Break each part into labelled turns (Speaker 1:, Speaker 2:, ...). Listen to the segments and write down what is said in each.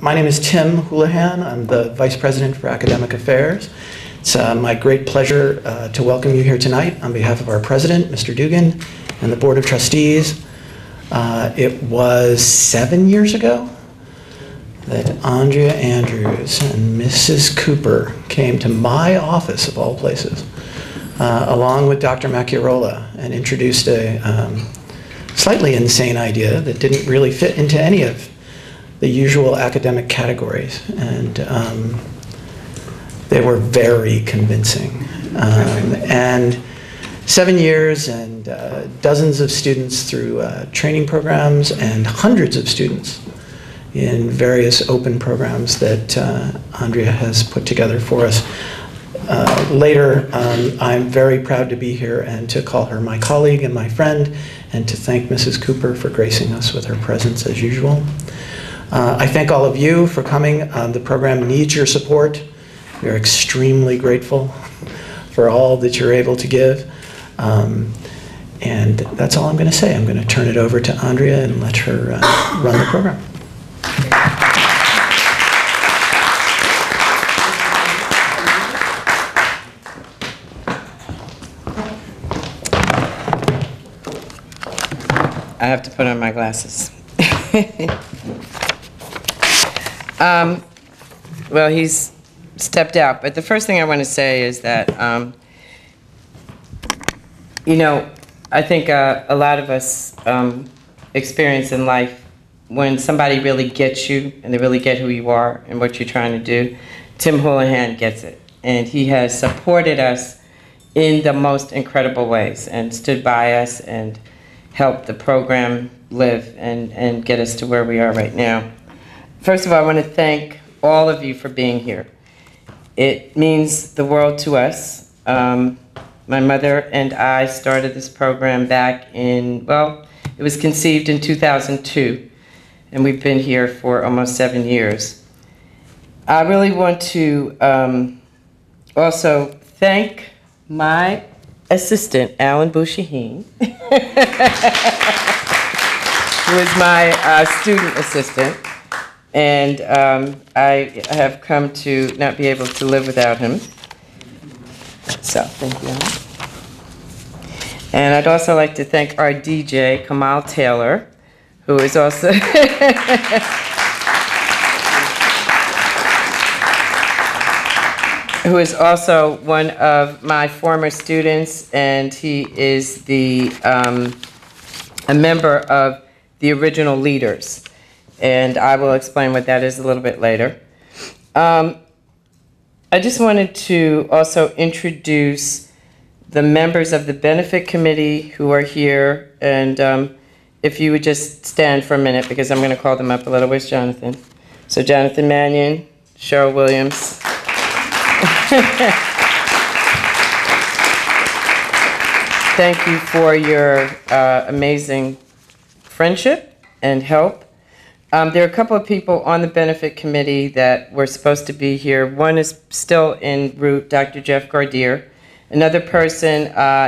Speaker 1: My name is Tim Houlihan. I'm the Vice President for Academic Affairs. It's my great pleasure to welcome you here tonight on behalf of our President, Mr. Dugan, and the Board of Trustees. It was 7 years ago that Andrea Andrews and Mrs. Cooper came to my office, of all places, along with Dr. Macchiarola, and introduced a slightly insane idea that didn't really fit into any of the usual academic categories, and they were very convincing. And 7 years and dozens of students through training programs and hundreds of students in various open programs that Andrea has put together for us. Later, I'm very proud to be here and to call her my colleague and my friend, and to thank Mrs. Cooper for gracing us with her presence as usual. I thank all of you for coming. The program needs your support. We are extremely grateful for all that you're able to give. And that's all I'm going to say. I'm going to turn it over to Andrea and let her run the program.
Speaker 2: I have to put on my glasses. Well, he's stepped out, but the first thing I want to say is that, you know, I think a lot of us experience in life when somebody really gets you and they really get who you are and what you're trying to do. Tim Houlihan gets it, and he has supported us in the most incredible ways and stood by us and helped the program live and get us to where we are right now. First of all, I want to thank all of you for being here. It means the world to us. My mother and I started this program back in, well, it was conceived in 2002, and we've been here for almost 7 years. I really want to also thank my assistant, Alan Bouchahine, who is my student assistant, and I have come to not be able to live without him. So, thank you, Alan. And I'd also like to thank our DJ, Kamal Taylor, who is also who is also one of my former students, and he is the a member of the original Leaders, and I will explain what that is a little bit later. I just wanted to also introduce the members of the benefit committee who are here, and if you would just stand for a minute, because I'm going to call them up a little. Where's Jonathan? So Jonathan Mannion, Cheryl Williams. Thank you for your amazing friendship and help. There are a couple of people on the benefit committee that were supposed to be here. One is still en route, Dr. Jeff Gardier. Another person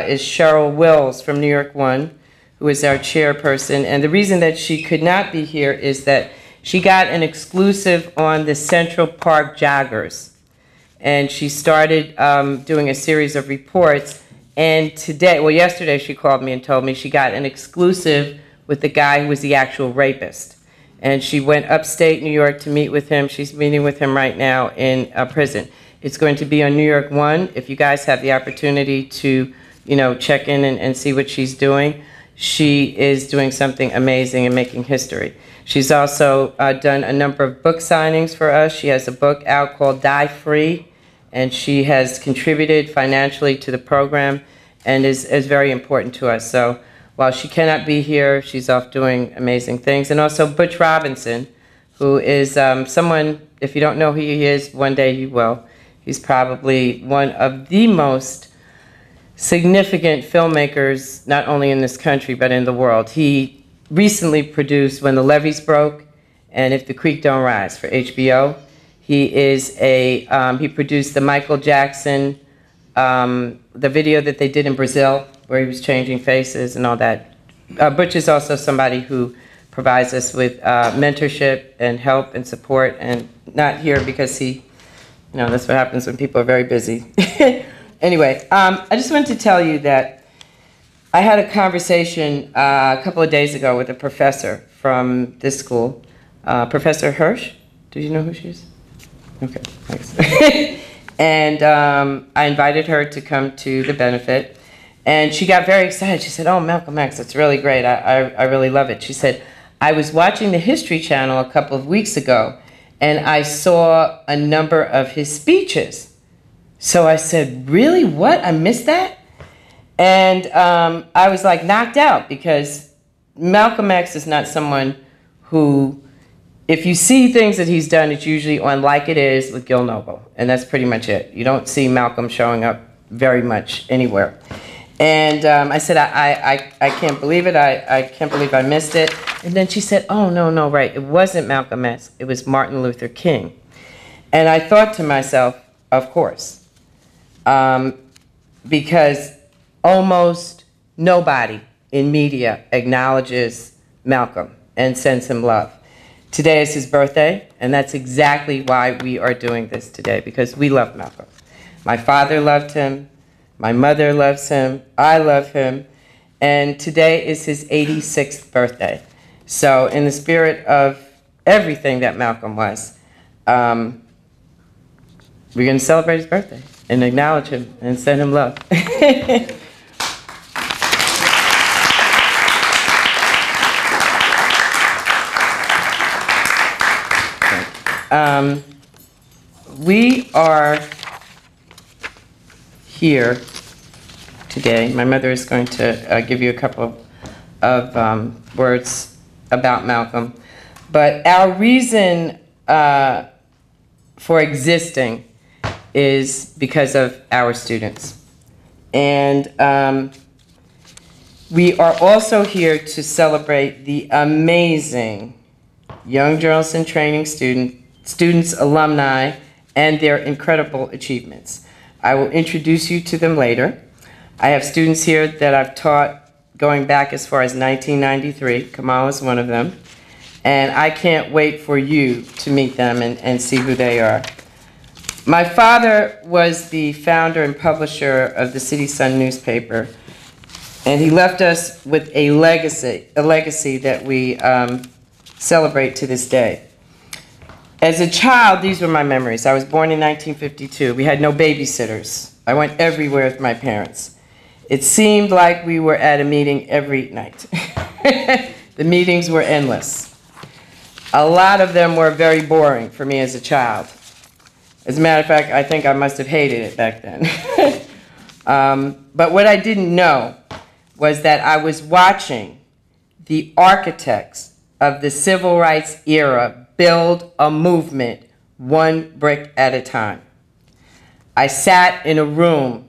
Speaker 2: is Cheryl Wills from New York One, who is our chairperson. And the reason that she could not be here is that she got an exclusive on the Central Park joggers. And she started doing a series of reports. And today, well, yesterday she called me and told me she got an exclusive with the guy who was the actual rapist. And she went upstate New York to meet with him. She's meeting with him right now in a prison. It's going to be on New York One. If you guys have the opportunity to, you know, check in and see what she's doing, she is doing something amazing and making history. She's also done a number of book signings for us. She has a book out called Die Free, and she has contributed financially to the program and is very important to us. So while she cannot be here, she's off doing amazing things. And also Butch Robinson, who is someone, if you don't know who he is, one day you will. He's probably one of the most significant filmmakers, not only in this country, but in the world. He recently produced When the Levees Broke and If the Creek Don't Rise for HBO. He is he produced the Michael Jackson, the video that they did in Brazil, where he was changing faces and all that. Butch is also somebody who provides us with mentorship and help and support, and not here because that's what happens when people are very busy. Anyway, I just wanted to tell you that I had a conversation a couple of days ago with a professor from this school, Professor Hirsch. Do you know who she is? Okay, thanks. And I invited her to come to the benefit, and she got very excited. She said, "Oh, Malcolm X, that's really great. I really love it." She said, "I was watching the History Channel a couple of weeks ago, and I saw a number of his speeches." So I said, "Really? What? I missed that?" And I was like knocked out, because Malcolm X is not someone who, if you see things that he's done, it's usually on Like It Is with Gil Noble, and that's pretty much it. You don't see Malcolm showing up very much anywhere. And I said, I can't believe it. I can't believe I missed it. And then she said, "Oh, no, right. It wasn't Malcolm X. It was Martin Luther King." And I thought to myself, of course, because almost nobody in media acknowledges Malcolm and sends him love. Today is his birthday, and that's exactly why we are doing this today, because we love Malcolm. My father loved him. My mother loves him. I love him. And today is his 86th birthday. So in the spirit of everything that Malcolm was, we're going to celebrate his birthday and acknowledge him and send him love. We are here today. My mother is going to give you a couple of words about Malcolm. But our reason for existing is because of our students. And we are also here to celebrate the amazing young journalists and training students, alumni, and their incredible achievements. I will introduce you to them later. I have students here that I've taught going back as far as 1993. Kamal is one of them. And I can't wait for you to meet them and see who they are. My father was the founder and publisher of the City Sun newspaper, and he left us with a legacy that we celebrate to this day. As a child, these were my memories. I was born in 1952. We had no babysitters. I went everywhere with my parents. It seemed like we were at a meeting every night. The meetings were endless. A lot of them were very boring for me as a child. As a matter of fact, I think I must have hated it back then. But what I didn't know was that I was watching the architects of the civil rights era build a movement one brick at a time. I sat in a room,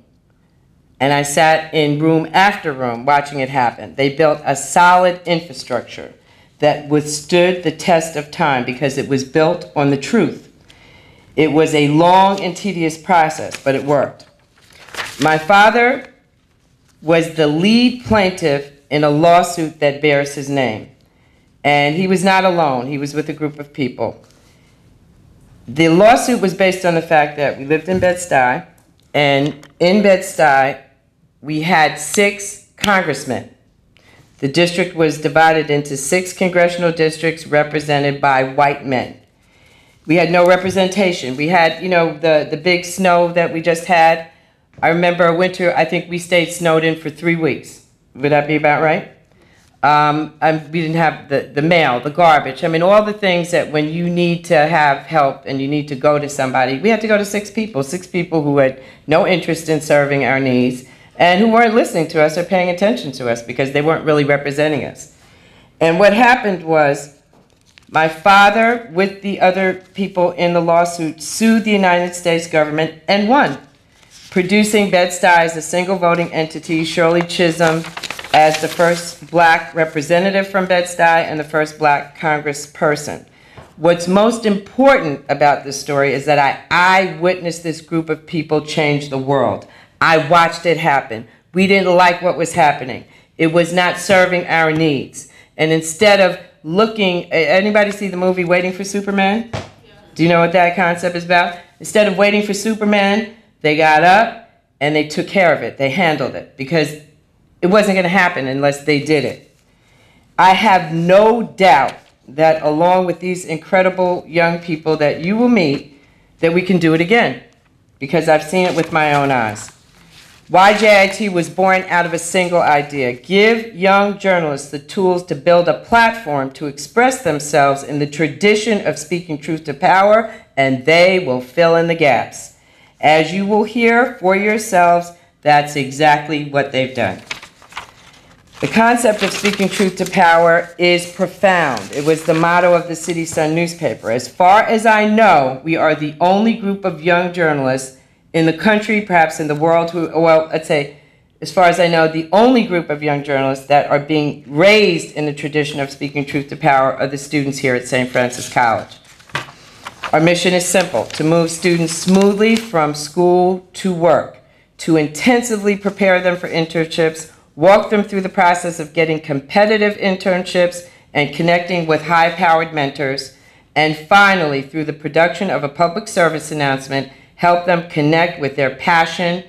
Speaker 2: and I sat in room after room watching it happen. They built a solid infrastructure that withstood the test of time because it was built on the truth. It was a long and tedious process, but it worked. My father was the lead plaintiff in a lawsuit that bears his name. And he was not alone. He was with a group of people. The lawsuit was based on the fact that we lived in Bed-Stuy, and in Bed-Stuy, we had 6 congressmen. The district was divided into 6 congressional districts represented by white men. We had no representation. We had, the big snow that we just had. I remember a winter, I think we stayed snowed in for 3 weeks. Would that be about right? We didn't have the mail, the garbage. I mean, all the things that when you need to have help and you need to go to somebody, we had to go to 6 people who had no interest in serving our needs and who weren't listening to us or paying attention to us because they weren't really representing us. And what happened was my father, with the other people in the lawsuit, sued the United States government and won, producing Bed-Stuy as a single voting entity, Shirley Chisholm as the first black representative from Bed-Stuy and the first black congressperson. What's most important about this story is that I witnessed this group of people change the world. I watched it happen. We didn't like what was happening. It was not serving our needs. And instead of looking, anybody see the movie Waiting for Superman? Yeah. Do you know what that concept is about? Instead of waiting for Superman, they got up and they took care of it. They handled it because it wasn't going to happen unless they did it. I have no doubt that along with these incredible young people that you will meet, that we can do it again, because I've seen it with my own eyes. YJIT was born out of a single idea: give young journalists the tools to build a platform to express themselves in the tradition of speaking truth to power, and they will fill in the gaps. As you will hear for yourselves, that's exactly what they've done. The concept of speaking truth to power is profound. It was the motto of the City Sun newspaper. As far as I know, we are the only group of young journalists in the country, perhaps in the world, who, well, let's say, as far as I know, the only group of young journalists that are being raised in the tradition of speaking truth to power are the students here at St. Francis College. Our mission is simple: to move students smoothly from school to work, to intensively prepare them for internships, walk them through the process of getting competitive internships and connecting with high-powered mentors, and finally, through the production of a public service announcement, help them connect with their passion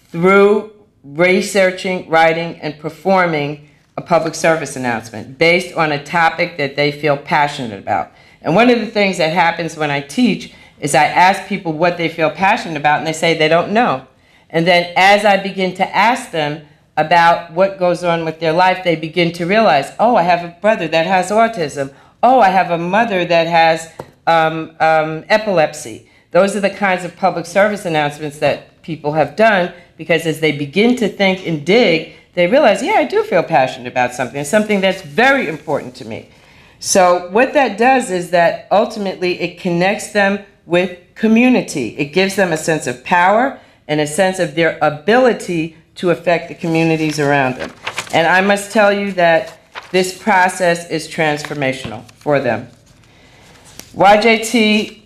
Speaker 2: through researching, writing, and performing a public service announcement based on a topic that they feel passionate about. And one of the things that happens when I teach is I ask people what they feel passionate about, and they say they don't know. And then as I begin to ask them about what goes on with their life, they begin to realize, oh, I have a brother that has autism. Oh, I have a mother that has epilepsy. Those are the kinds of public service announcements that people have done, because as they begin to think and dig, they realize, yeah, I do feel passionate about something. It's something that's very important to me. So what that does is that ultimately it connects them with community. It gives them a sense of power and a sense of their ability to affect the communities around them. And I must tell you that this process is transformational for them. YJT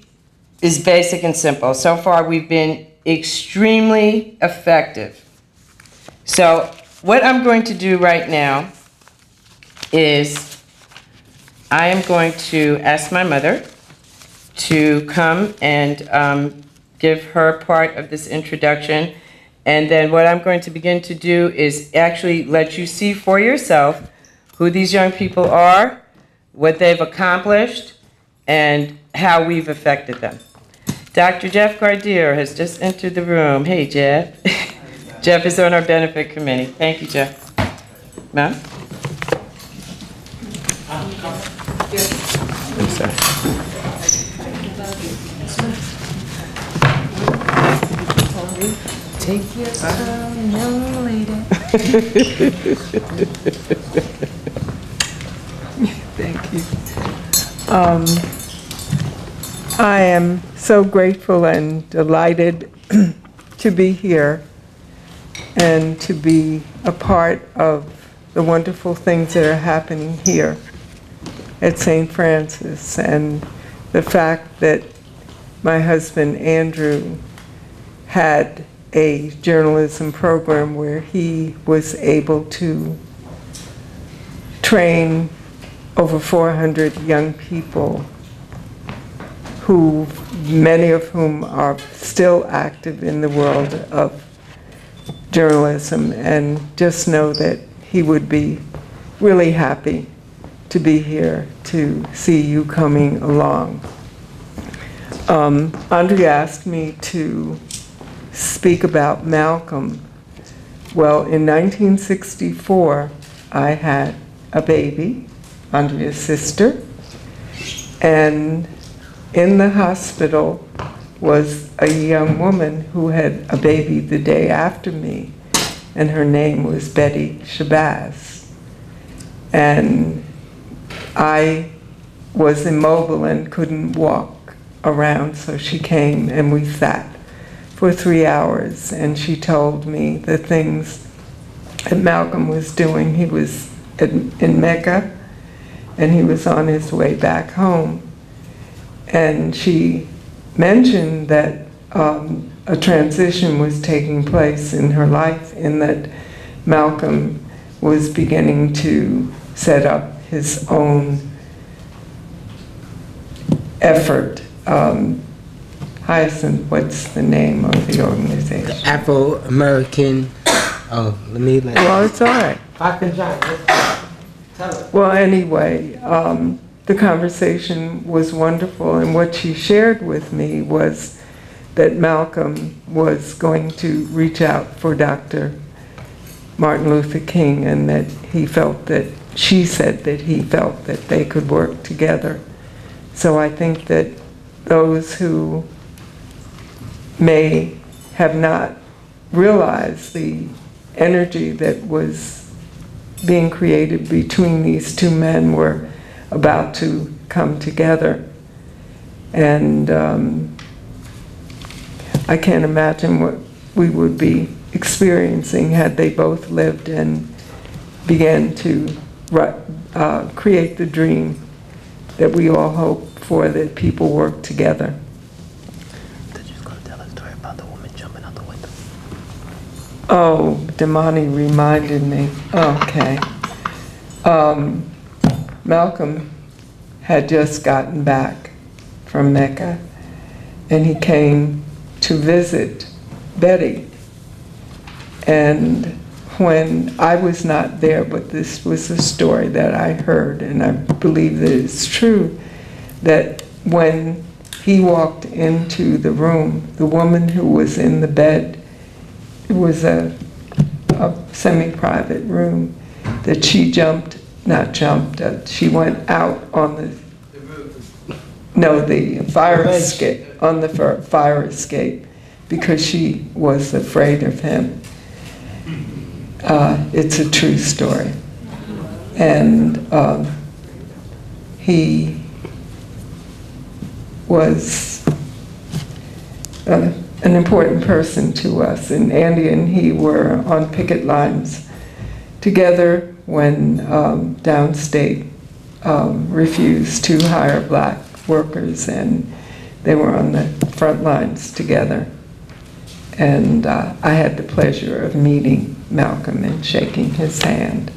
Speaker 2: is basic and simple. So far, we've been extremely effective. So what I'm going to do right now is I am going to ask my mother to come and give her part of this introduction. And then what I'm going to begin to do is actually let you see for yourself who these young people are, what they've accomplished, and how we've affected them. Dr. Jeff Gardere has just entered the room. Hey, Jeff. Jeff is on our benefit committee. Thank you, Jeff. Ma'am? I'm sorry. Take your time, young lady.
Speaker 3: Thank you. I am so grateful and delighted to be here and to be a part of the wonderful things that are happening here at St. Francis, and the fact that my husband Andrew had a journalism program where he was able to train over 400 young people, who many of whom are still active in the world of journalism, and just know that he would be really happy to be here to see you coming along. Andrea asked me to speak about Malcolm. Well, in 1964, I had a baby, Andrea's sister, and in the hospital was a young woman who had a baby the day after me, and her name was Betty Shabazz. And I was immobile and couldn't walk around, so she came and we sat for 3 hours, and she told me the things that Malcolm was doing. He was in Mecca, and he was on his way back home. And she mentioned that a transition was taking place in her life, in that Malcolm was beginning to set up his own effort. Hyacinth, what's the name of the organization?
Speaker 4: Afro-American,
Speaker 3: Well, it's all right.
Speaker 4: If I can try, tell it.
Speaker 3: Well, anyway, the conversation was wonderful, and what she shared with me was that Malcolm was going to reach out for Dr. Martin Luther King, and that he felt that, she said that he felt that they could work together. So I think that those who may have not realized the energy that was being created between these two men were about to come together. And I can't imagine what we would be experiencing had they both lived and began to create the dream that we all hope for, that people work together.
Speaker 4: They're just going to tell a story about the woman jumping out the window.
Speaker 3: Oh, Damani reminded me. Okay. Malcolm had just gotten back from Mecca, and he came to visit Betty. And when I was not there, but this was a story that I heard, and I believe that it's true, that when he walked into the room, the woman who was in the bed, it was a semi-private room, that she she went out on the fire escape, on the fire escape, because she was afraid of him. It's a true story. And he was an important person to us. And Andy and he were on picket lines together when Downstate refused to hire black workers, and they were on the front lines together. And I had the pleasure of meeting Malcolm and shaking his hand.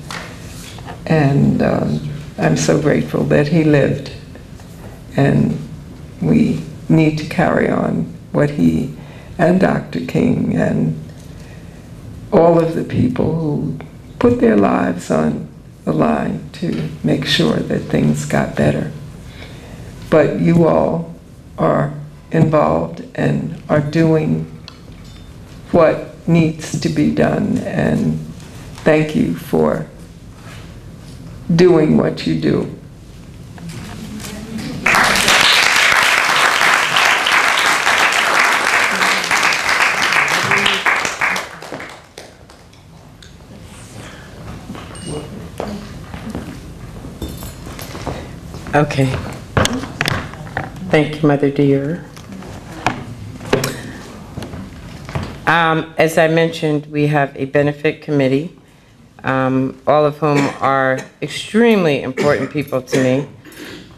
Speaker 3: And I'm so grateful that he lived. And we need to carry on what he and Dr. King and all of the people who put their lives on the line to make sure that things got better. But you all are involved and are doing what needs to be done, and thank you for doing what you do.
Speaker 2: Okay. Thank you, Mother dear. As I mentioned, we have a benefit committee, all of whom are extremely important people to me,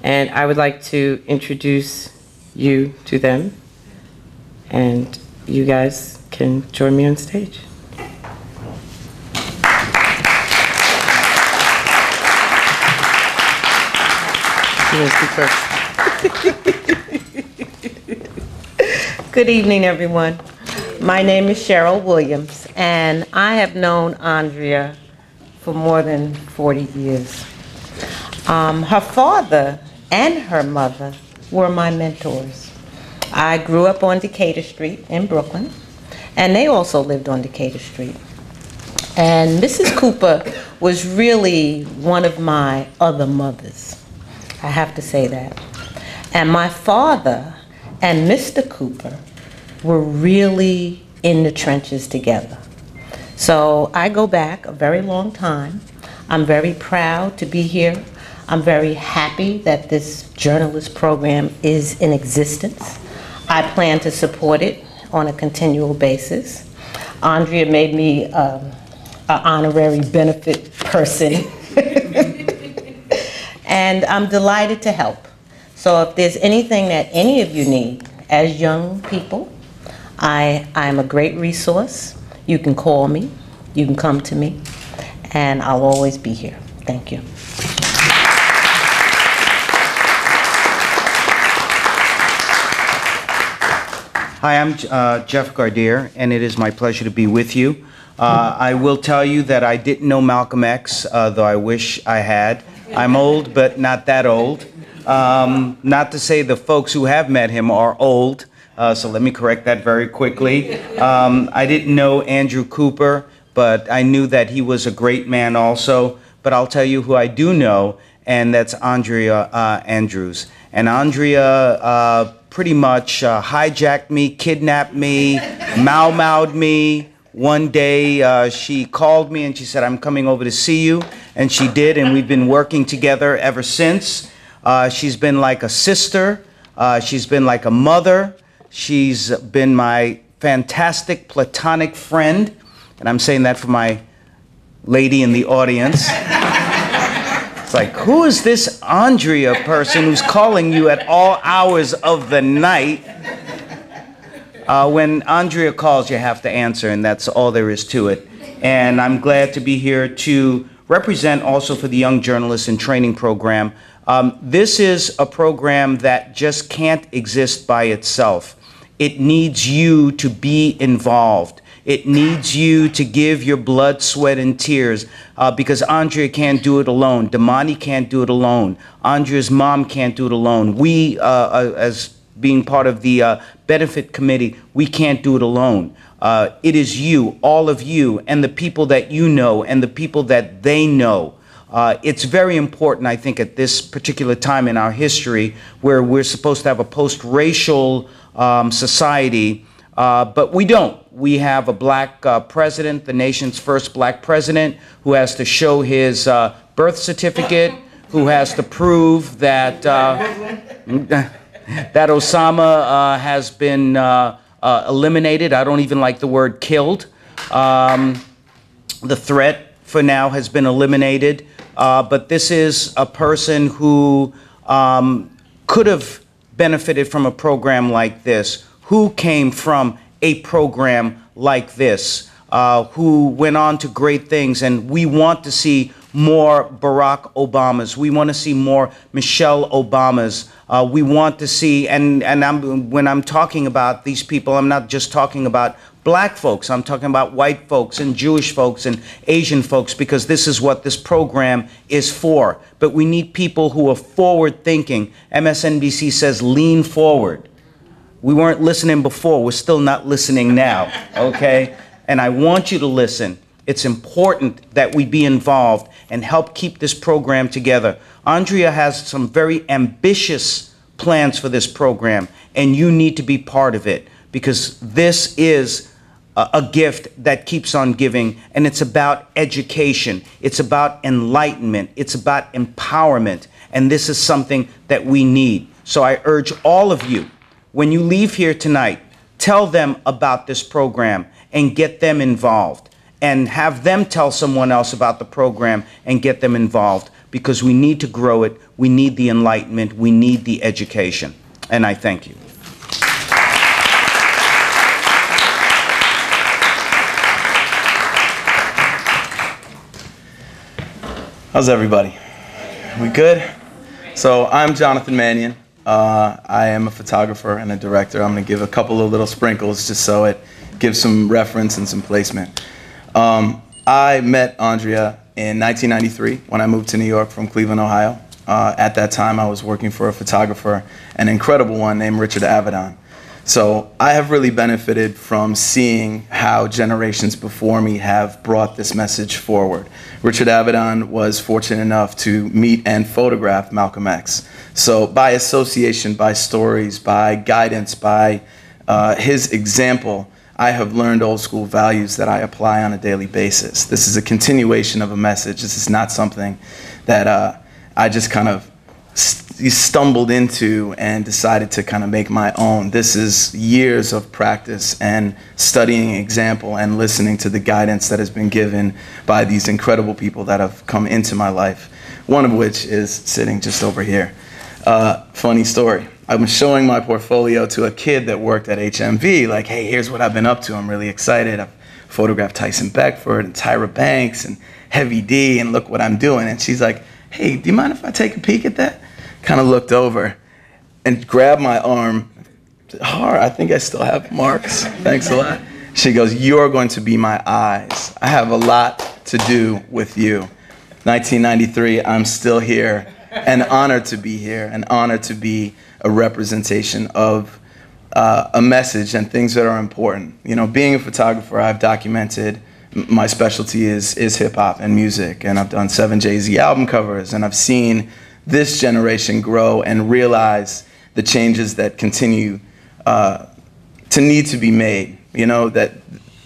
Speaker 2: and I would like to introduce you to them, and you guys can join me on stage. You want to speak first?
Speaker 5: Good evening, everyone. My name is Cheryl Williams, and I have known Andrea for more than 40 years. Her father and her mother were my mentors. I grew up on Decatur Street in Brooklyn, and they also lived on Decatur Street. And Mrs. Cooper was really one of my other mothers. I have to say that. And my father and Mr. Cooper were really in the trenches together. So I go back a very long time. I'm very proud to be here. I'm very happy that this journalist program is in existence. I plan to support it on a continual basis. Andrea made me an honorary benefit person. And I'm delighted to help. So if there's anything that any of you need as young people, I'm a great resource. You can call me, you can come to me, and I'll always be here. Thank you.
Speaker 6: Hi, I'm Jeff Gardier, and it is my pleasure to be with you. I will tell you that I didn't know Malcolm X, though I wish I had. I'm old, but not that old. Not to say the folks who have met him are old, so let me correct that very quickly. I didn't know Andrew Cooper, but I knew that he was a great man also. But I'll tell you who I do know, and that's Andrea Andrews. And Andrea pretty much hijacked me, kidnapped me, mau-mau'd me. One day she called me and she said, I'm coming over to see you. And she did, and we've been working together ever since. She's been like a sister. She's been like a mother. She's been my fantastic platonic friend. And I'm saying that for my lady in the audience. It's like, who is this Andrea person who's calling you at all hours of the night? When Andrea calls, you have to answer, and that's all there is to it. And I'm glad to be here to represent also for the Young Journalists in Training Program. This is a program that just can't exist by itself. It needs you to be involved. It needs you to give your blood, sweat, and tears because Andrea can't do it alone. Damani can't do it alone. Andrea's mom can't do it alone. We, as being part of the benefit committee, we can't do it alone. It is you, all of you, and the people that you know and the people that they know. It's very important, I think, at this particular time in our history where we're supposed to have a post-racial society, but we don't. We have a black president, the nation's first black president, who has to show his birth certificate, who has to prove that that Osama has been eliminated. I don't even like the word killed. The threat for now has been eliminated. But this is a person who could have benefited from a program like this, who came from a program like this, who went on to great things. And we want to see more Barack Obamas. We want to see more Michelle Obamas. We want to see, and when I'm talking about these people, I'm not just talking about black folks. I'm talking about white folks and Jewish folks and Asian folks, because this is what this program is for. But we need people who are forward thinking. MSNBC says lean forward. We weren't listening before. We're still not listening now, okay? And I want you to listen. It's important that we be involved and help keep this program together. Andrea has some very ambitious plans for this program, and you need to be part of it, because this is a gift that keeps on giving, and it's about education. It's about enlightenment. It's about empowerment, and this is something that we need. So I urge all of you, when you leave here tonight, tell them about this program and get them involved, and have them tell someone else about the program and get them involved, because we need to grow it. We need the enlightenment. We need the education. And I thank you.
Speaker 7: How's everybody? We good? So I'm Jonathan Mannion. I am a photographer and a director. I'm going to give a couple of little sprinkles just so it gives some reference and some placement. I met Andrea in 1993 when I moved to New York from Cleveland, Ohio. At that time, I was working for a photographer, an incredible one named Richard Avedon. So I have really benefited from seeing how generations before me have brought this message forward. Richard Avedon was fortunate enough to meet and photograph Malcolm X. So by association, by stories, by guidance, by his example, I have learned old school values that I apply on a daily basis. This is a continuation of a message. This is not something that I just kind of stumbled into and decided to kind of make my own. This is years of practice and studying example and listening to the guidance that has been given by these incredible people that have come into my life, one of which is sitting just over here. Funny story. I was showing my portfolio to a kid that worked at HMV, like, hey, here's what I've been up to. I'm really excited. I've photographed Tyson Beckford and Tyra Banks and Heavy D, and look what I'm doing. And she's like, hey, do you mind if I take a peek at that? Kind of looked over and grabbed my arm, I think I still have marks. Thanks a lot. She goes, "You're going to be my eyes. I have a lot to do with you." 1993, I'm still here, and honored to be here, and honored to be a representation of a message and things that are important. You know, being a photographer, I've documented, my specialty is hip hop and music, and I've done 7 Jay-Z album covers, and I've seen this generation grow and realize the changes that continue to need to be made. You know, that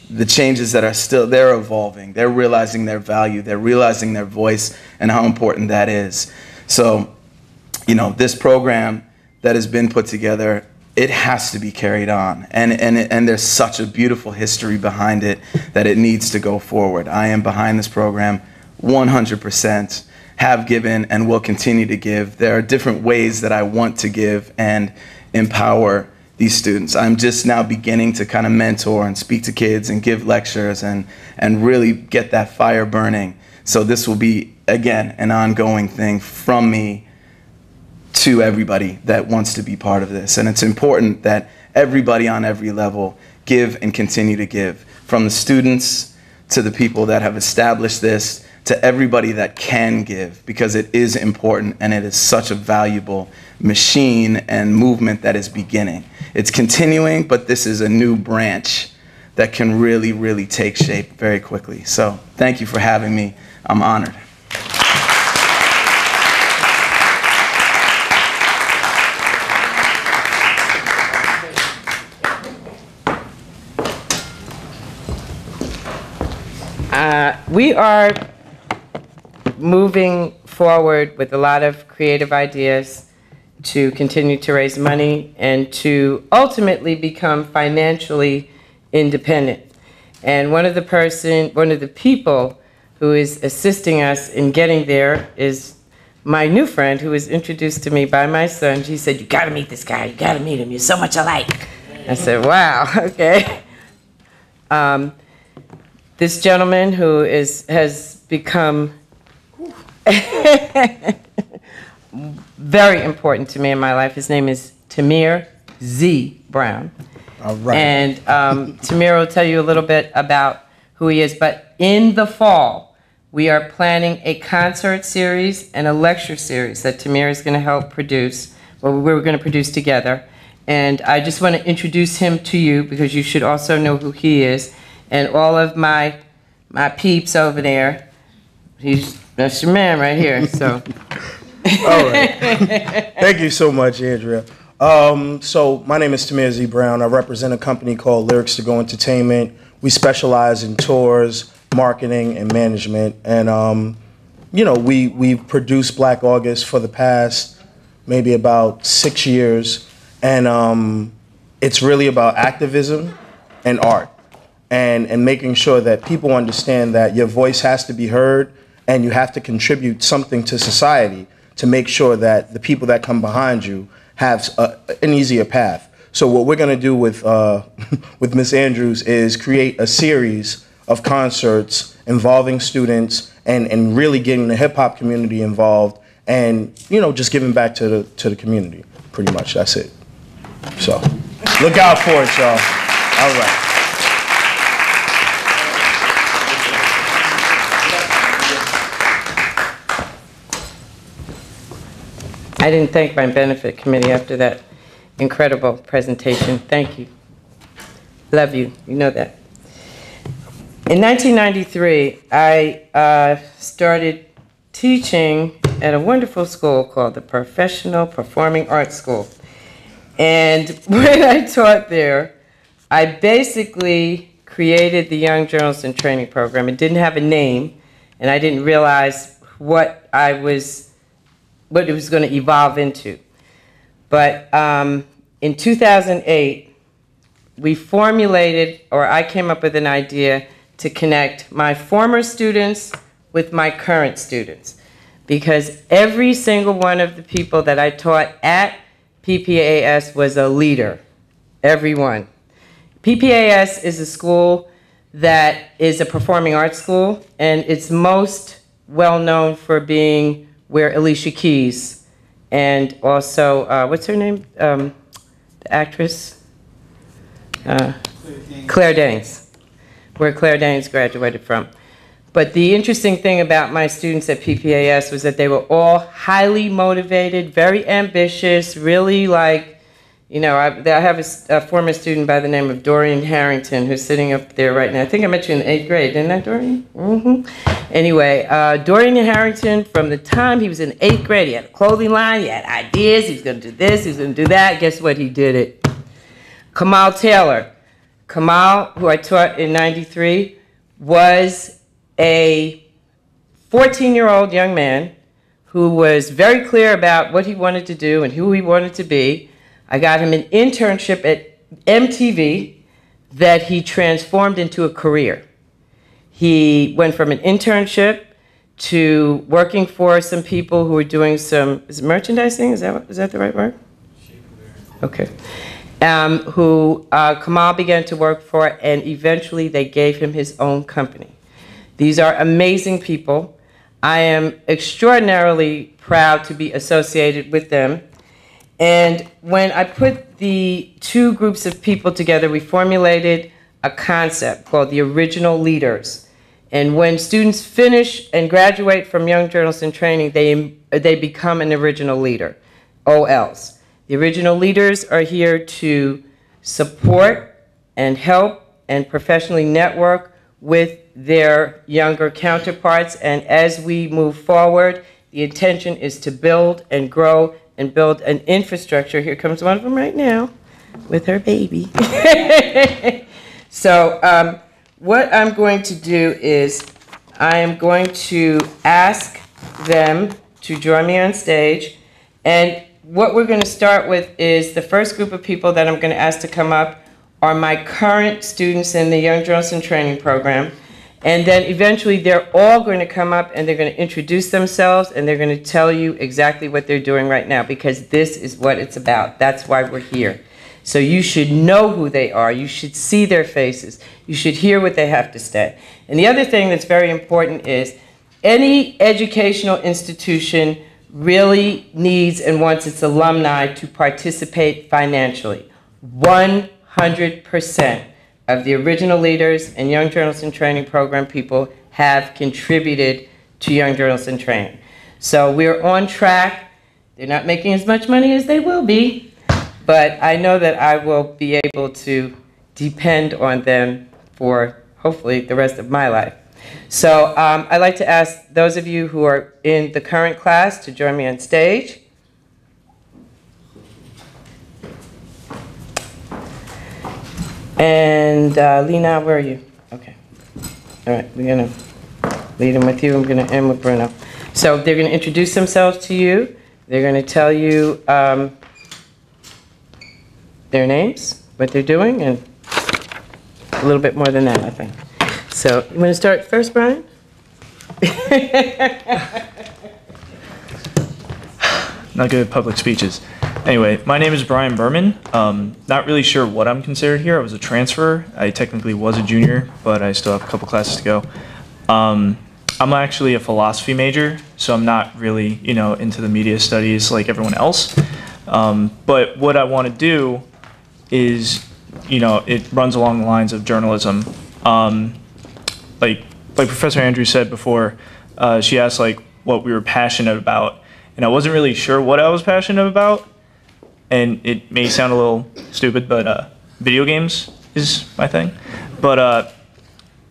Speaker 7: the changes that are still, they're evolving, they're realizing their value, they're realizing their voice and how important that is. So, you know, this program that has been put together, it has to be carried on. And there's such a beautiful history behind it that it needs to go forward. I am behind this program 100%, have given and will continue to give. There are different ways that I want to give and empower these students. I'm just now beginning to kind of mentor and speak to kids and give lectures and really get that fire burning. So this will be, again, an ongoing thing from me to everybody that wants to be part of this. And it's important that everybody on every level give and continue to give, from the students to the people that have established this, to everybody that can give, because it is important and it is such a valuable machine and movement that is beginning. It's continuing, but this is a new branch that can really, really take shape very quickly. So thank you for having me. I'm honored.
Speaker 2: We are moving forward with a lot of creative ideas to continue to raise money and to ultimately become financially independent. And one of the people who is assisting us in getting there is my new friend, who was introduced to me by my son. He said, "You gotta meet this guy, you gotta meet him, you're so much alike." I said, "Wow, okay." This gentleman who has become very important to me in my life, his name is Tamir Z. Brown.
Speaker 8: All right.
Speaker 2: And Tamir will tell you a little bit about who he is. But in the fall, we are planning a concert series and a lecture series that Tamir is going to help produce, or we're going to produce together. And I just want to introduce him to you because you should also know who he is. And all of my peeps over there, that's your man right here, so.
Speaker 8: All right. Thank you so much, Andrea. So my name is Tamir Z. Brown. I represent a company called Lyrics to Go Entertainment. We specialize in tours, marketing, and management. And, you know, we've produced Black August for the past maybe about 6 years. And it's really about activism and art. And making sure that people understand that your voice has to be heard and you have to contribute something to society to make sure that the people that come behind you have an easier path. So what we're going to do with Ms. Andrews is create a series of concerts involving students and really getting the hip-hop community involved and, you know, just giving back to the community. Pretty much, that's it. So look out for it, y'all. All right.
Speaker 2: I didn't thank my benefit committee after that incredible presentation. Thank you. Love you. You know that. In 1993, I started teaching at a wonderful school called the Professional Performing Arts School. And when I taught there, I basically created the Young Journalist in Training Program. It didn't have a name, and I didn't realize what it was going to evolve into. But in 2008, we formulated, or I came up with an idea to connect my former students with my current students. Because every single one of the people that I taught at PPAS was a leader, everyone. PPAS is a school that is a performing arts school, and it's most well known for being where Alicia Keys and also, what's her name? The actress? Claire Danes, where Claire Danes graduated from. But the interesting thing about my students at PPAS was that they were all highly motivated, very ambitious, really like, you know, I have a former student by the name of Dorian Harrington who's sitting up there right now. I think I met you in 8th grade, didn't I, Dorian? Mm-hmm. Anyway, Dorian Harrington, from the time he was in 8th grade, he had a clothing line, he had ideas, he was going to do this, he was going to do that. Guess what? He did it. Kamal Taylor. Kamal, who I taught in '93, was a 14-year-old young man who was very clear about what he wanted to do and who he wanted to be. I got him an internship at MTV that he transformed into a career. He went from an internship to working for some people who were doing some, is it merchandising? Is that the right word? Okay. Kamal began to work for, and eventually they gave him his own company. These are amazing people. I am extraordinarily proud to be associated with them. And when I put the two groups of people together, we formulated a concept called the original leaders. And when students finish and graduate from Young Journalists in Training, they become an original leader, OLs. The original leaders are here to support and help and professionally network with their younger counterparts. And as we move forward, the intention is to build and grow and build an infrastructure. Here comes one of them right now with her baby. So what I'm going to do is I am going to ask them to join me on stage. And what we're going to start with is the first group of people that I'm going to ask to come up are my current students in the Young Journalists in Training program. And then eventually they're all going to come up and they're going to introduce themselves and they're going to tell you exactly what they're doing right now, because this is what it's about. That's why we're here. So you should know who they are. You should see their faces. You should hear what they have to say. And the other thing that's very important is any educational institution really needs and wants its alumni to participate financially. 100% of the original leaders and Young Journalists in Training program people have contributed to Young Journalists in Training. So we're on track. They're not making as much money as they will be, but I know that I will be able to depend on them for hopefully the rest of my life. So I'd like to ask those of you who are in the current class to join me on stage. And Lena, where are you? Okay. All right, we're going to lead them with you. I'm going to end with Bruno. So they're going to introduce themselves to you. They're going to tell you their names, what they're doing, and a little bit more than that, I think. So you want to start first, Brian?
Speaker 9: Not good at public speeches. Anyway, my name is Brian Berman. Not really sure what I'm considered here. I was a transfer. I technically was a junior, but I still have a couple classes to go. I'm actually a philosophy major, so I'm not really, into the media studies like everyone else. But what I want to do is, it runs along the lines of journalism. Like Professor Andrews said before, she asked what we were passionate about, and I wasn't really sure what I was passionate about. And it may sound a little stupid, but video games is my thing. But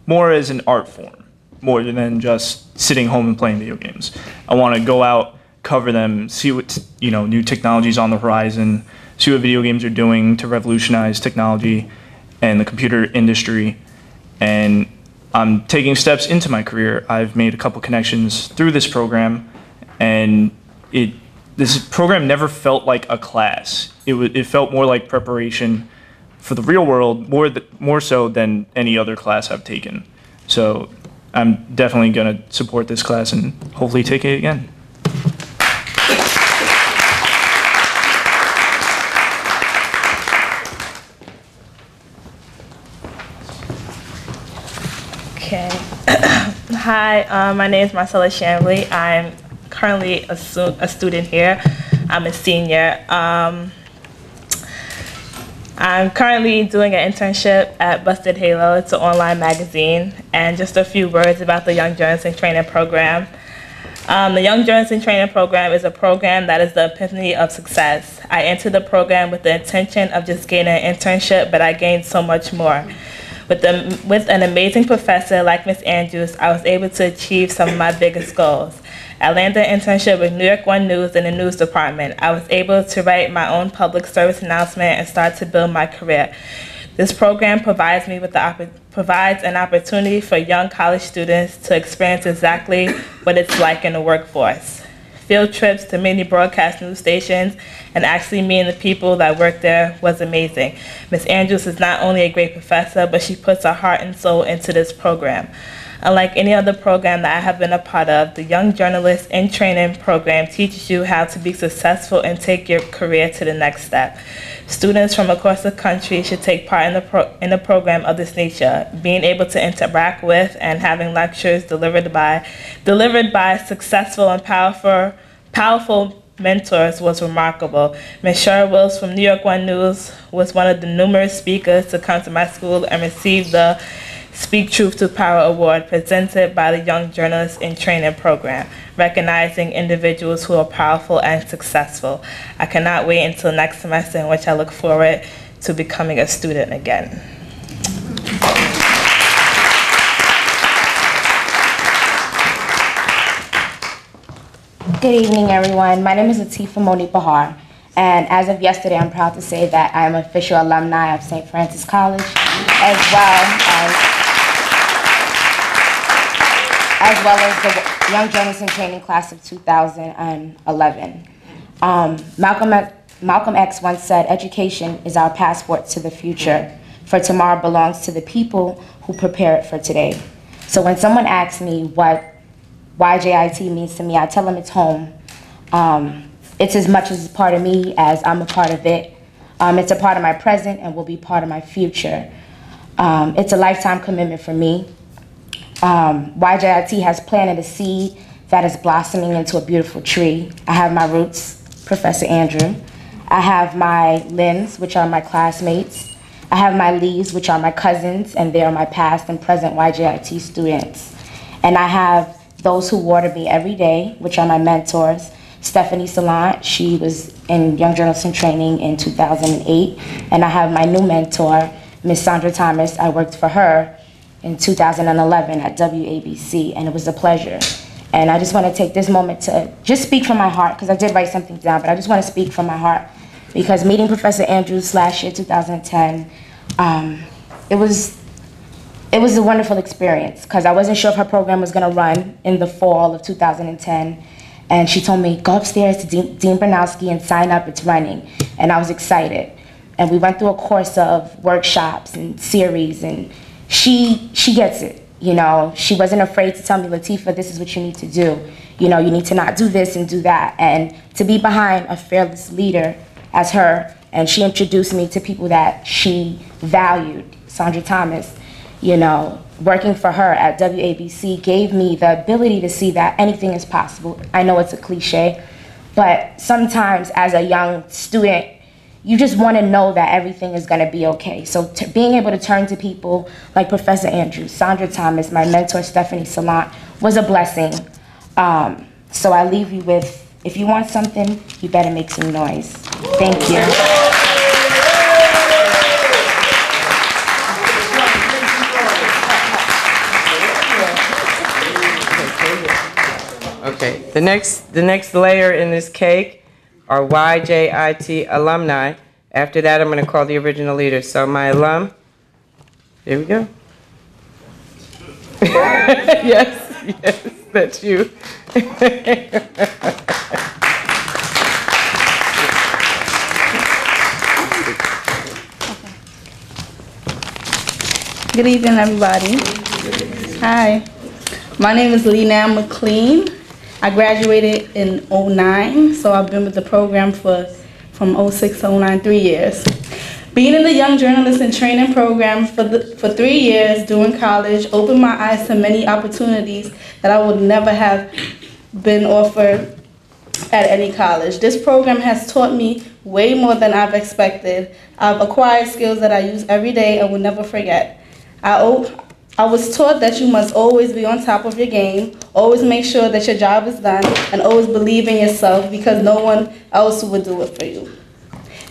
Speaker 9: more as an art form, more than just sitting home and playing video games. I want to go out, cover them, see what new technologies on the horizon, see what video games are doing to revolutionize technology and the computer industry. And I'm taking steps into my career. I've made a couple connections through this program, and this program never felt like a class. It felt more like preparation for the real world, more so than any other class I've taken. So I'm definitely going to support this class and hopefully take it again.
Speaker 10: Okay. Hi, my name is Marcella Shanley. I'm currently a student here. I'm a senior. I I'm currently doing an internship at Busted Halo. It's an online magazine. And just a few words about the Young Journalism Training Program. The Young Journalism Training Program is a program that is the epiphany of success. I entered the program with the intention of just gaining an internship, but I gained so much more. With an amazing professor like Ms. Andrews, I was able to achieve some of my biggest goals. I landed an internship with New York One News in the news department. I was able to write my own public service announcement and start to build my career. This program provides an opportunity for young college students to experience exactly what it's like in the workforce. Field trips to many broadcast news stations and actually meeting the people that work there was amazing. Ms. Andrews is not only a great professor, but she puts her heart and soul into this program. Unlike any other program that I have been a part of, the Young Journalist in Training program teaches you how to be successful and take your career to the next step. Students from across the country should take part in a program of this nature. Being able to interact with and having lectures delivered by successful and powerful mentors was remarkable. Ms. Cheryl Wills from New York One News was one of the numerous speakers to come to my school and receive the Speak Truth to Power Award presented by the Young Journalists in Training program, recognizing individuals who are powerful and successful. I cannot wait until next semester, in which I look forward to becoming a student again.
Speaker 11: Good evening, everyone. My name is Latifah Monique Bahar, and as of yesterday, I'm proud to say that I am an official alumni of St. Francis College, as well as the Young Journalism Training Class of 2011. Malcolm X once said, "Education is our passport to the future, for tomorrow belongs to the people who prepare it for today." So when someone asks me what YJIT means to me, I tell them it's home. It's as much as a part of me as I'm a part of it. It's a part of my present and will be part of my future. It's a lifetime commitment for me. YJIT has planted a seed that is blossoming into a beautiful tree. I have my roots, Professor Andrew. I have my limbs, which are my classmates. I have my leaves, which are my cousins, and they are my past and present YJIT students. And I have those who water me every day, which are my mentors. Stephanie Salant, she was in Young Journalism Training in 2008. And I have my new mentor, Ms. Sandra Thomas. I worked for her in 2011 at WABC, and it was a pleasure. And I just want to take this moment to just speak from my heart, because I did write something down, but I just want to speak from my heart, because meeting Professor Andrews last year, 2010, it was a wonderful experience, because I wasn't sure if her program was going to run in the fall of 2010. And she told me, go upstairs to Dean Bernowski and sign up, it's running. And I was excited. And we went through a course of workshops and series, and she gets it. You know, she wasn't afraid to tell me, Latifah, this is what you need to do. You know, you need to not do this and do that. And to be behind a fearless leader as her, and she introduced me to people that she valued, Sandra Thomas, you know, working for her at WABC gave me the ability to see that anything is possible. I know it's a cliche, but sometimes as a young student, you just want to know that everything is going to be okay. So being able to turn to people like Professor Andrews, Sandra Thomas, my mentor Stephanie Salant, was a blessing. So I leave you with, if you want something, you better make some noise. Thank you.
Speaker 2: Okay, the next layer in this cake are YJIT alumni. After that, I'm going to call the original leaders. So my alum, here we go. yes, that's you.
Speaker 12: Good evening, everybody. Hi, my name is Leanne McLean. I graduated in 2009, so I've been with the program from 2006 to 2009, 3 years. Being in the Young Journalist in Training program for 3 years during college opened my eyes to many opportunities that I would never have been offered at any college. This program has taught me way more than I've expected. I've acquired skills that I use every day and will never forget. I was taught that you must always be on top of your game, always make sure that your job is done, and always believe in yourself because no one else would do it for you.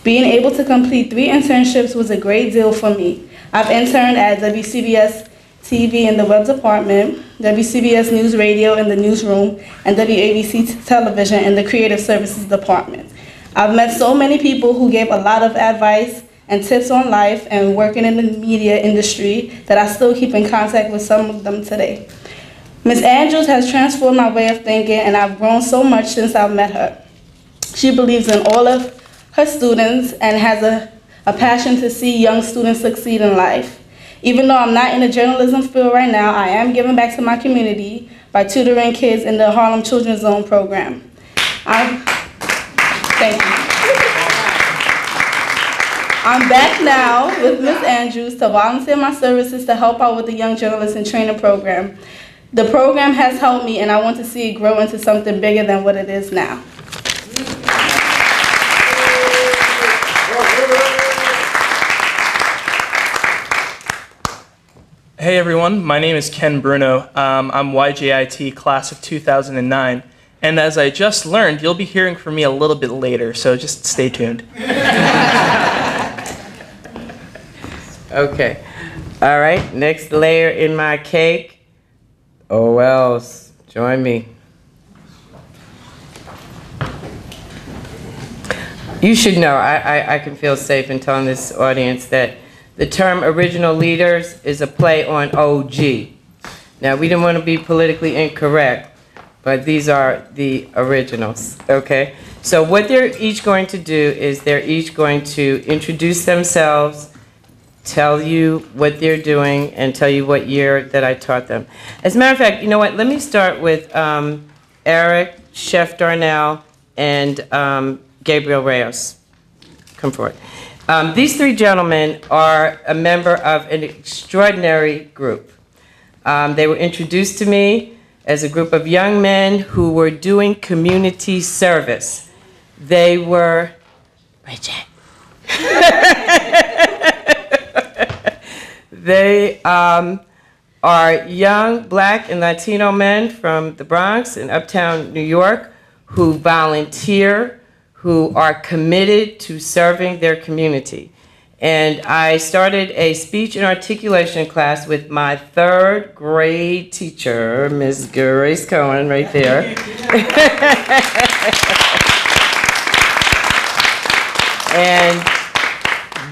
Speaker 12: Being able to complete 3 internships was a great deal for me. I've interned at WCBS TV in the web department, WCBS News Radio in the newsroom, and WABC Television in the creative services department. I've met so many people who gave a lot of advice and tips on life and working in the media industry that I still keep in contact with some of them today. Ms. Andrews has transformed my way of thinking, and I've grown so much since I've met her. She believes in all of her students and has a passion to see young students succeed in life. Even though I'm not in the journalism field right now, I am giving back to my community by tutoring kids in the Harlem Children's Zone program. Thank you. I'm back now with Ms. Andrews to volunteer my services to help out with the Young Journalists in Training program. The program has helped me, and I want to see it grow into something bigger than what it is now.
Speaker 9: Hey everyone, my name is Ken Bruno. I'm YJIT class of 2009, and as I just learned, you'll be hearing from me a little bit later, so just stay tuned.
Speaker 2: Okay. All right, next layer in my cake. OLs, join me. You should know, I can feel safe in telling this audience that the term original leaders is a play on OG. Now, we didn't want to be politically incorrect, but these are the originals, okay? So what they're each going to do is they're each going to introduce themselves, tell you what they're doing, and tell you what year that I taught them. As a matter of fact, you know what? Let me start with Eric, Chef Darnell, and Gabriel Reyes. Come forward. These 3 gentlemen are a member of an extraordinary group. They were introduced to me as a group of young men who were doing community service. They were, Rachel. They are young Black and Latino men from the Bronx and Uptown New York who volunteer, who are committed to serving their community. And I started a speech and articulation class with my 3rd grade teacher, Ms. Grace Cohen, right there. And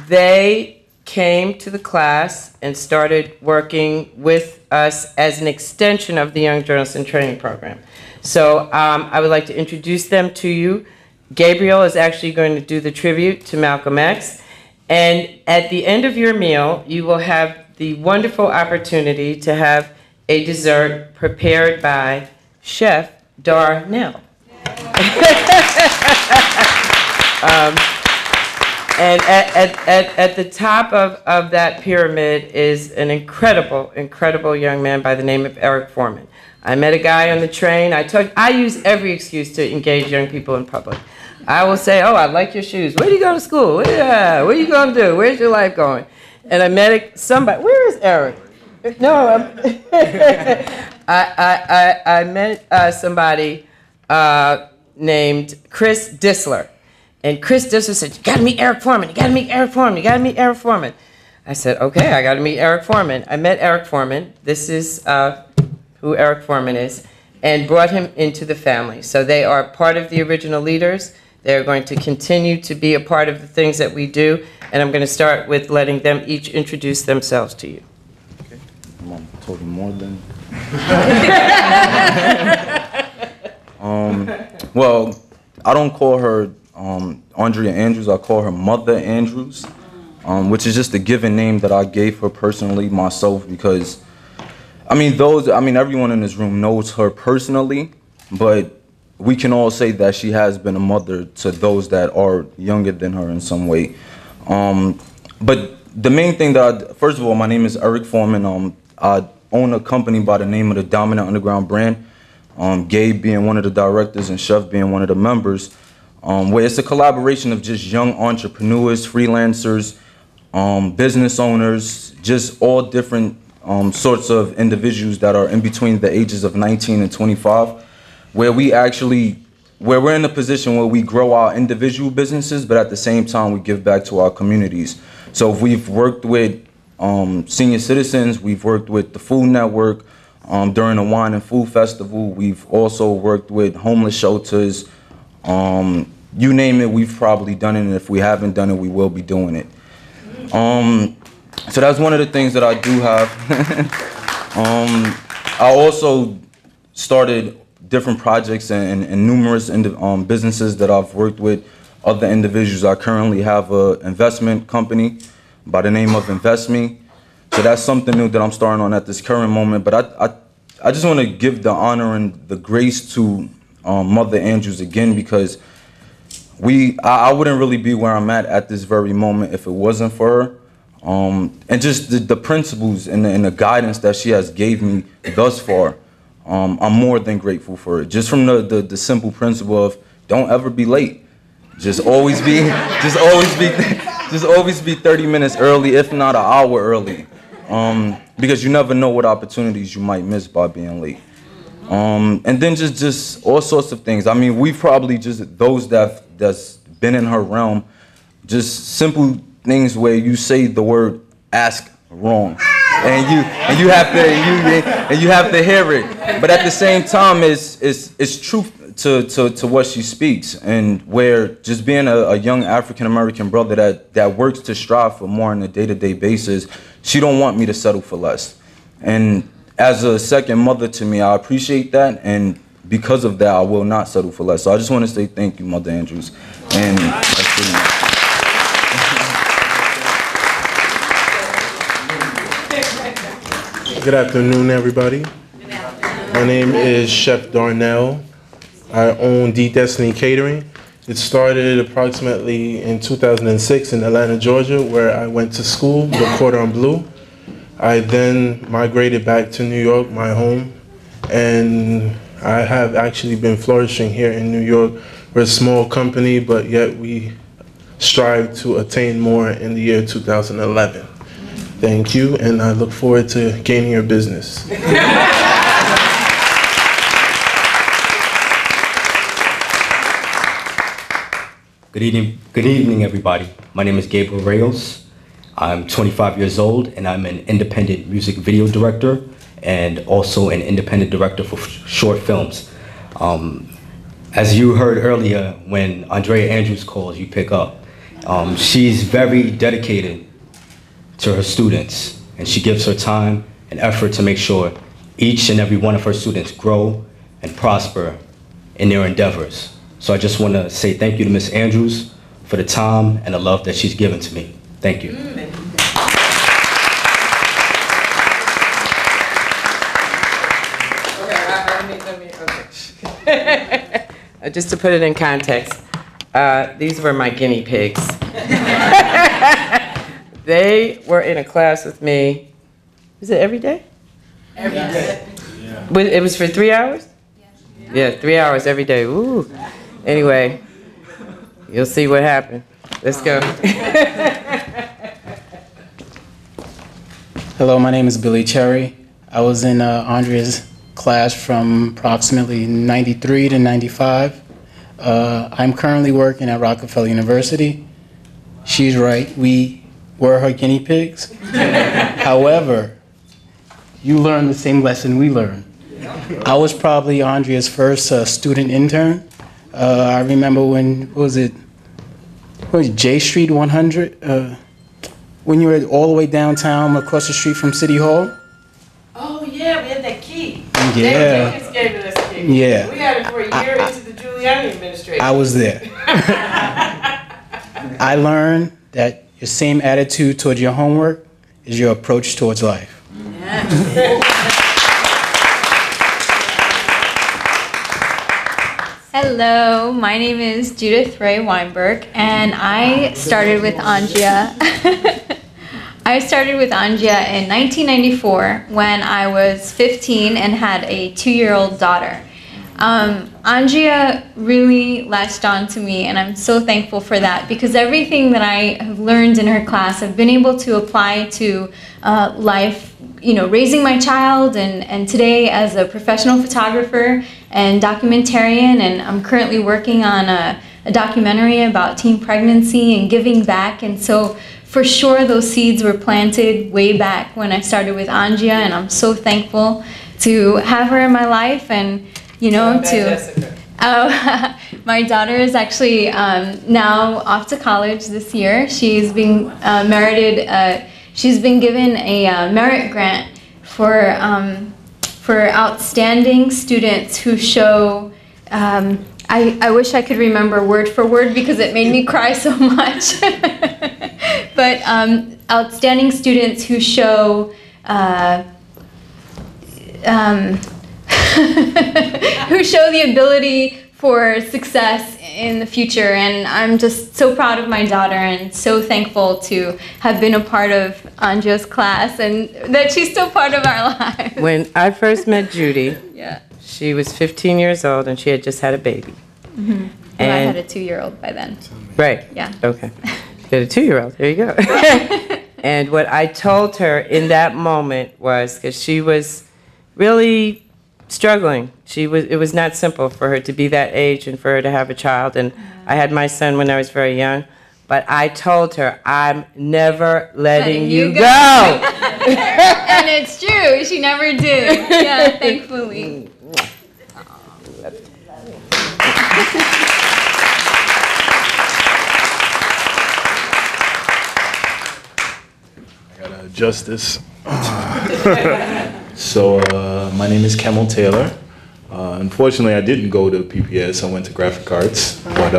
Speaker 2: they came to the class and started working with us as an extension of the Young Journalists in Training program. So I would like to introduce them to you. Gabriel is actually going to do the tribute to Malcolm X. And at the end of your meal, you will have the wonderful opportunity to have a dessert prepared by Chef Darnell. And at the top of that pyramid is an incredible, incredible young man by the name of Eric Foreman. I met a guy on the train. I use every excuse to engage young people in public. I will say, oh, I like your shoes. Where do you go to school? Yeah, what are you going to do? Where's your life going? And I met somebody. Where is Eric? No, I met somebody named Chris Dissler. And Chris Dissler said, you got to meet Eric Foreman. You got to meet Eric Foreman. You got to meet Eric Foreman. I said, okay, I got to meet Eric Foreman. I met Eric Foreman. This is who Eric Foreman is, and brought him into the family. So they are part of the original leaders. They're going to continue to be a part of the things that we do, and I'm going to start with letting them each introduce themselves to you.
Speaker 13: Okay. I'm talking more than... well, I don't call her Andrea Andrews. I call her Mother Andrews, which is just a given name that I gave her personally myself because, everyone in this room knows her personally, but we can all say that she has been a mother to those that are younger than her in some way. But the main thing first of all, my name is Eric Foreman. I own a company by the name of the Dominant Underground brand. Gabe being one of the directors and Chef being one of the members. where it's a collaboration of just young entrepreneurs, freelancers, business owners, just all different sorts of individuals that are in between the ages of 19 and 25, where we're in a position where we grow our individual businesses, but at the same time we give back to our communities. So we've worked with senior citizens, we've worked with the Food Network during the Wine and Food Festival. We've also worked with homeless shelters. You name it, we've probably done it, and if we haven't done it, we will be doing it. So that's one of the things that I do have. I also started different projects and numerous businesses that I've worked with other individuals. I currently have an investment company by the name of InvestMe. So that's something new that I'm starting on at this current moment. But I just want to give the honor and the grace to Mother Andrews again, because I wouldn't really be where I'm at this very moment if it wasn't for her. And just the principles and the guidance that she has gave me thus far, I'm more than grateful for it. Just from the simple principle of don't ever be late. Just always be 30 minutes early, if not an hour early. Because you never know what opportunities you might miss by being late. And then just all sorts of things. I mean, we probably just, those that's been in her realm, just simple things where you say the word ask wrong. And you have to hear it. But at the same time, it's truth to what she speaks. And where just being a young African-American brother that works to strive for more on a day-to-day basis, she don't want me to settle for less. And as a second mother to me, I appreciate that. And because of that, I will not settle for less. So I just want to say thank you, Mother Andrews. And that's pretty much.
Speaker 14: Good afternoon, everybody. My name is Chef Darnell. I own D Destiny Catering. It started approximately in 2006 in Atlanta, Georgia, where I went to school, the Cordon Bleu. I then migrated back to New York, my home, and I have actually been flourishing here in New York. We're a small company, but yet we strive to attain more in the year 2011. Thank you, and I look forward to gaining your business.
Speaker 15: Good evening, everybody. My name is Gabriel Reyes. I'm 25 years old, and I'm an independent music video director and also an independent director for short films. As you heard earlier, when Andrea Andrews calls, you pick up. She's very dedicated to her students, and she gives her time and effort to make sure each and every one of her students grow and prosper in their endeavors. So I just want to say thank you to Ms. Andrews for the time and the love that she's given to me. Thank you.
Speaker 2: Just to put it in context, these were my guinea pigs. They were in a class with me. Is it every day?
Speaker 16: Every day.
Speaker 2: Yeah. It was for 3 hours? Yeah, 3 hours every day. Ooh. Anyway, you'll see what happened. Let's go.
Speaker 17: Hello, my name is Billy Cherry. I was in Andrea's class from approximately 93 to 95. I'm currently working at Rockefeller University. She's right, we were her guinea pigs. However, you learned the same lesson we learned. I was probably Andrea's first student intern. I remember when, what was it J Street 100? When you were all the way downtown across the street from City Hall?
Speaker 16: Oh, yeah, we had that key.
Speaker 17: Yeah.
Speaker 16: David Jenkins gave it us key.
Speaker 17: Yeah.
Speaker 16: We had it for a year into the Giuliani administration.
Speaker 17: I was there. I learned that your same attitude towards your homework is your approach towards life.
Speaker 18: Hello, my name is Judith Ray Weinberg, and I started with Andrea. I started with Andrea in 1994 when I was 15 and had a 2-year-old daughter. Andrea really latched on to me, and I'm so thankful for that, because everything that I have learned in her class I've been able to apply to life, you know, raising my child, and today as a professional photographer and documentarian, and I'm currently working on a documentary about teen pregnancy and giving back. And so for sure those seeds were planted way back when I started with Andrea, and I'm so thankful to have her in my life. And you know, my daughter is actually now off to college this year. She's being merited. She's been given a merit grant for outstanding students who show. I wish I could remember word for word because it made me cry so much. But outstanding students who show. Who show the ability for success in the future. And I'm just so proud of my daughter and so thankful to have been a part of Andrea's class and that she's still part of our lives.
Speaker 2: When I first met Judy,
Speaker 18: Yeah.
Speaker 2: she was 15 years old and she had just had a baby.
Speaker 18: Mm-hmm. And I had a 2-year-old by then.
Speaker 2: Right.
Speaker 18: Yeah.
Speaker 2: Okay. You had a 2-year-old. There you go. And what I told her in that moment was, because she was really struggling. It was not simple for her to be that age and for her to have a child. And I had my son when I was very young. But I told her, I'm never letting you go.
Speaker 18: And it's true. She never did. Yeah, thankfully.
Speaker 14: I gotta adjust this. So my name is Kemal Taylor. Unfortunately, I didn't go to PPS. I went to graphic arts. But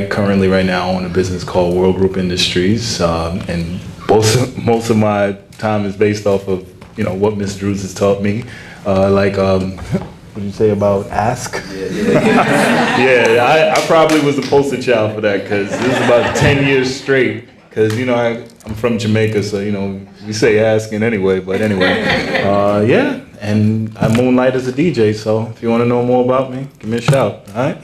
Speaker 14: currently right now I own a business called World Group Industries, and most of my time is based off of what Miss Drews has taught me. What did you say about ask? Yeah, I probably was the poster child for that because this is about 10 years straight. Because, I'm from Jamaica, so, we say asking anyway. But anyway, and I moonlight as a DJ. So if you want to know more about me, give me a shout, all right?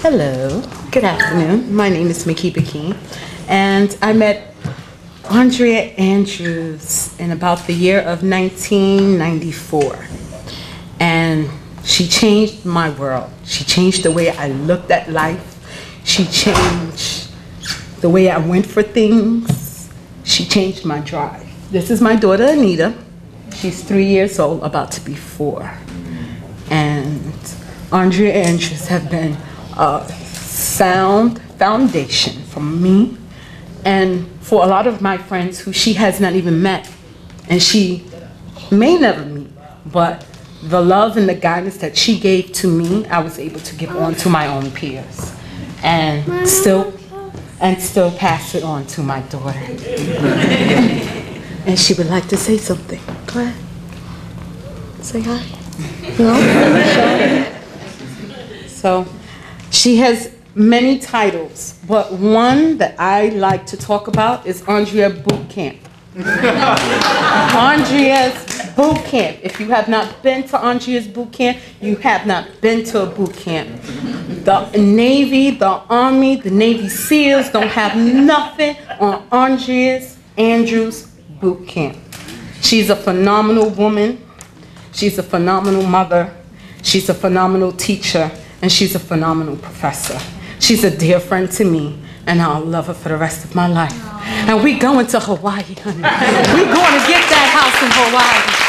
Speaker 19: Hello, good afternoon. My name is Makiba King, and I met Andrea Andrews in about the year of 1994. And she changed my world. She changed the way I looked at life. She changed the way I went for things. She changed my drive. This is my daughter, Anita. She's 3 years old, about to be 4. And Andrea Andrews have been a sound foundation for me and for a lot of my friends who she has not even met, and she may never meet, but the love and the guidance that she gave to me, I was able to give on to my own peers, and still pass it on to my daughter. And she would like to say something. Go ahead. Say hi. No? So she has many titles, but one that I like to talk about is Andrea Boot Camp. Andrea's Boot Camp. If you have not been to Andrea's Boot Camp, you have not been to a boot camp. The Navy, the Army, the Navy SEALs don't have nothing on Andrea's Andrews Boot Camp. She's a phenomenal woman. She's a phenomenal mother. She's a phenomenal teacher. And she's a phenomenal professor. She's a dear friend to me, and I'll love her for the rest of my life. And we going to Hawaii, honey. We going to get that house in
Speaker 16: Hawaii.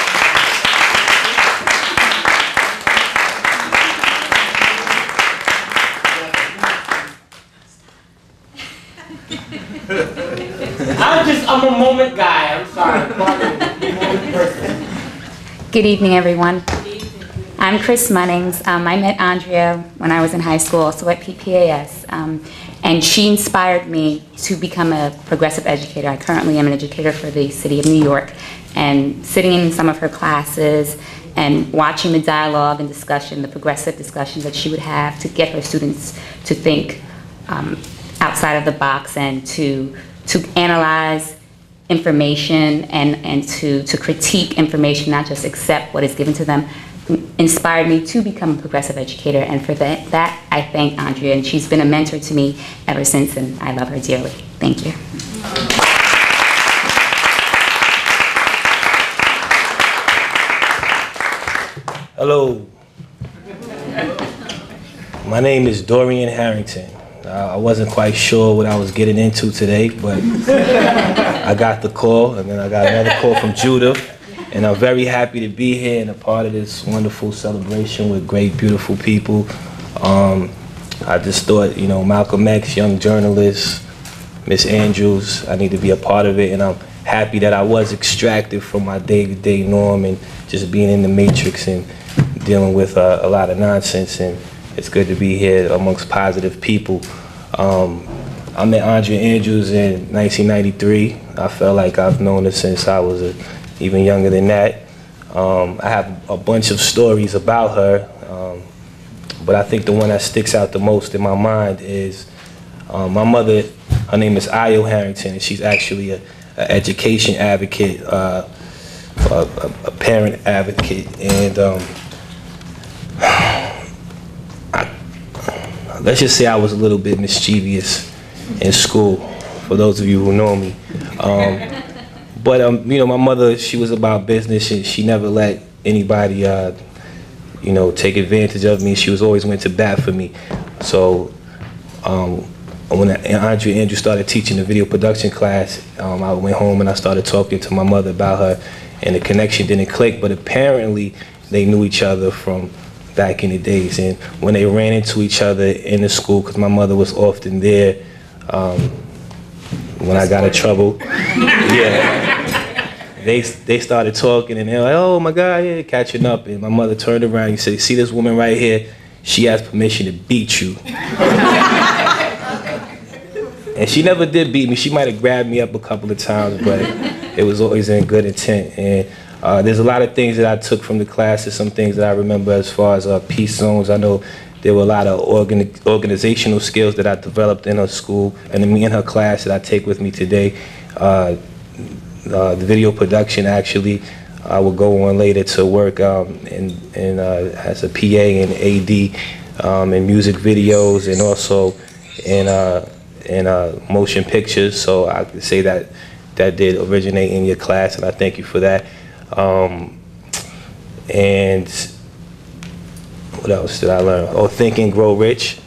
Speaker 16: I'm a moment guy, I'm sorry.
Speaker 20: Good evening, everyone. I'm Chris Munnings. I met Andrea when I was in high school, also at PPAS, and she inspired me to become a progressive educator. I currently am an educator for the city of New York, and sitting in some of her classes and watching the dialogue and discussion, the progressive discussions that she would have to get her students to think outside of the box and to analyze information and to critique information, not just accept what is given to them, inspired me to become a progressive educator. And for that I thank Andrea, and she's been a mentor to me ever since, and I love her dearly. Thank you.
Speaker 21: Hello. My name is Dorian Harrington. I wasn't quite sure what I was getting into today, but I got the call, and then I got another call from Judith, and I'm very happy to be here and a part of this wonderful celebration with great, beautiful people. I just thought, you know, Malcolm X, young journalist, Miss Andrews, I need to be a part of it, and I'm happy that I was extracted from my day-to-day norm and just being in the matrix and dealing with a lot of nonsense, and it's good to be here amongst positive people. I met Andrea Andrews in 1993. I felt like I've known her since I was even younger than that. I have a bunch of stories about her, but I think the one that sticks out the most in my mind is my mother. Her name is Io Harrington, and she's actually an education advocate, a parent advocate, and let's just say I was a little bit mischievous in school, for those of you who know me. But you know, my mother, she was about business, and she never let anybody, you know, take advantage of me. She was always went to bat for me. So when Andrea Andrews started teaching the video production class, I went home and I started talking to my mother about her, and the connection didn't click, but apparently they knew each other from back in the days. And when they ran into each other in the school, because my mother was often there when I got in trouble, yeah, they started talking, and they're like, oh my God, yeah, catching up. And my mother turned around and said, see this woman right here? She has permission to beat you. And she never did beat me. She might have grabbed me up a couple of times, but it was always in good intent. And there's a lot of things that I took from the classes, some things that I remember as far as peace zones. I know there were a lot of organizational skills that I developed in her school and in her class that I take with me today. The video production, actually, I will go on later to work as a PA and AD in music videos, and also in motion pictures. So I could say that did originate in your class, and I thank you for that. And what else did I learn? Oh, Think and Grow Rich.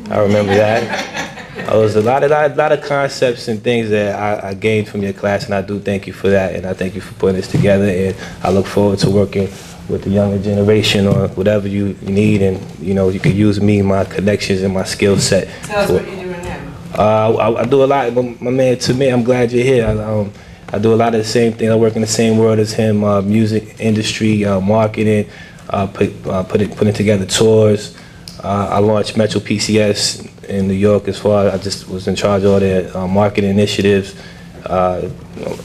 Speaker 21: I remember that. There's a lot of concepts and things that I gained from your class, and I do thank you for that, and I thank you for putting this together, and I look forward to working with the younger generation on whatever you need, and you know, you can use me, my connections, and my skill set.
Speaker 3: Tell us what you're doing now.
Speaker 21: I do a lot, but my man, to me, I'm glad you're here. I do a lot of the same thing. I work in the same world as him, music industry, marketing, putting together tours. I launched Metro PCS in New York as far as I just was in charge of all their marketing initiatives. You know,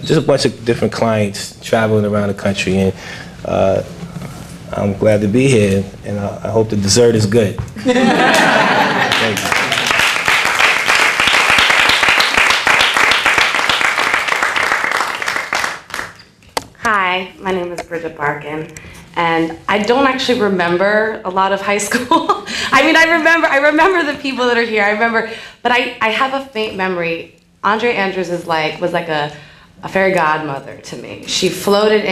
Speaker 21: just a bunch of different clients traveling around the country, and I'm glad to be here, and I hope the dessert is good. Thank you.
Speaker 22: Hi, my name is Bridget Barkin, and I don't actually remember a lot of high school. I mean, I remember the people that are here. I remember, but I have a faint memory. Andrea Andrews was like a fairy godmother to me. She floated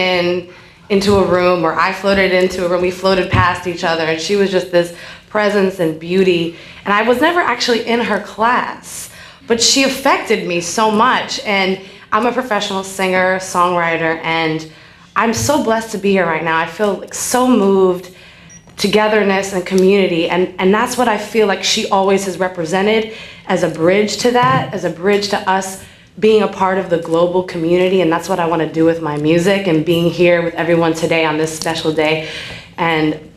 Speaker 22: into a room, or I floated into a room. We floated past each other, and she was just this presence and beauty. And I was never actually in her class, but she affected me so much. And I'm a professional singer, songwriter, and I'm so blessed to be here right now. I feel like so moved, togetherness and community, and that's what I feel like she always has represented as a bridge to that, as a bridge to us being a part of the global community, and that's what I want to do with my music and being here with everyone today on this special day. And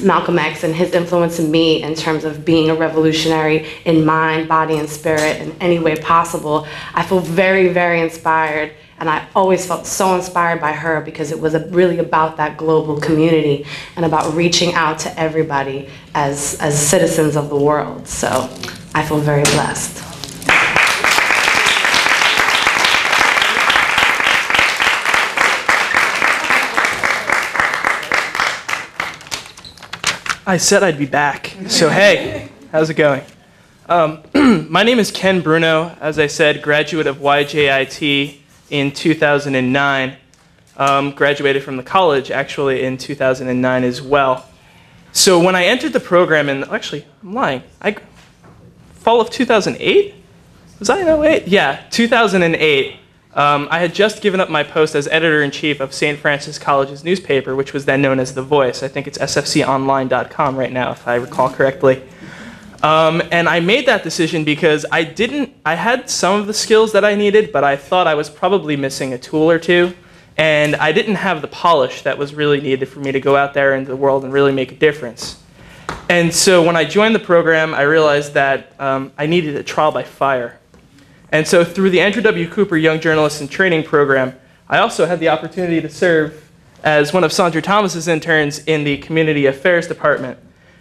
Speaker 22: Malcolm X and his influence in me in terms of being a revolutionary in mind, body, and spirit in any way possible. I feel very, very inspired, and I always felt so inspired by her because it was really about that global community and about reaching out to everybody as citizens of the world. So I feel very blessed.
Speaker 1: I said I'd be back. So hey, how's it going? My name is Ken Bruno. As I said, graduate of YJIT in 2009. Graduated from the college actually in 2009 as well. So when I entered the program, and actually I'm lying, fall of 2008? Was I in 08? Yeah, 2008. I had just given up my post as editor-in-chief of St. Francis College's newspaper, which was then known as The Voice. I think it's sfconline.com right now, if I recall correctly. And I made that decision because I had some of the skills that I needed, but I thought I was probably missing a tool or two. And I didn't have the polish that was really needed for me to go out there into the world and really make a difference. And so when I joined the program, I realized that I needed a trial by fire. And so through the Andrew W. Cooper Young Journalists in Training Program, I also had the opportunity to serve as one of Sandra Thomas's interns in the Community Affairs Department.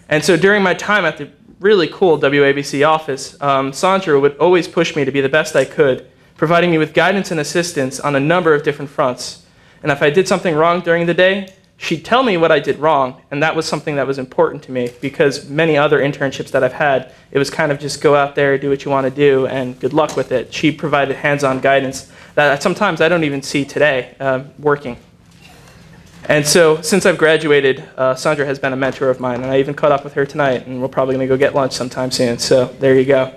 Speaker 1: And so during my time at the really cool WABC office, Sandra would always push me to be the best I could, providing me with guidance and assistance on a number of different fronts. And if I did something wrong during the day, she'd tell me what I did wrong, and that was something that was important to me because many other internships that I've had, it was kind of just go out there, do what you want to do, and good luck with it. She provided hands-on guidance that sometimes I don't even see today working. And so since I've graduated, Sandra has been a mentor of mine, and I even caught up with her tonight, and we're probably going to go get lunch sometime soon, so there you go.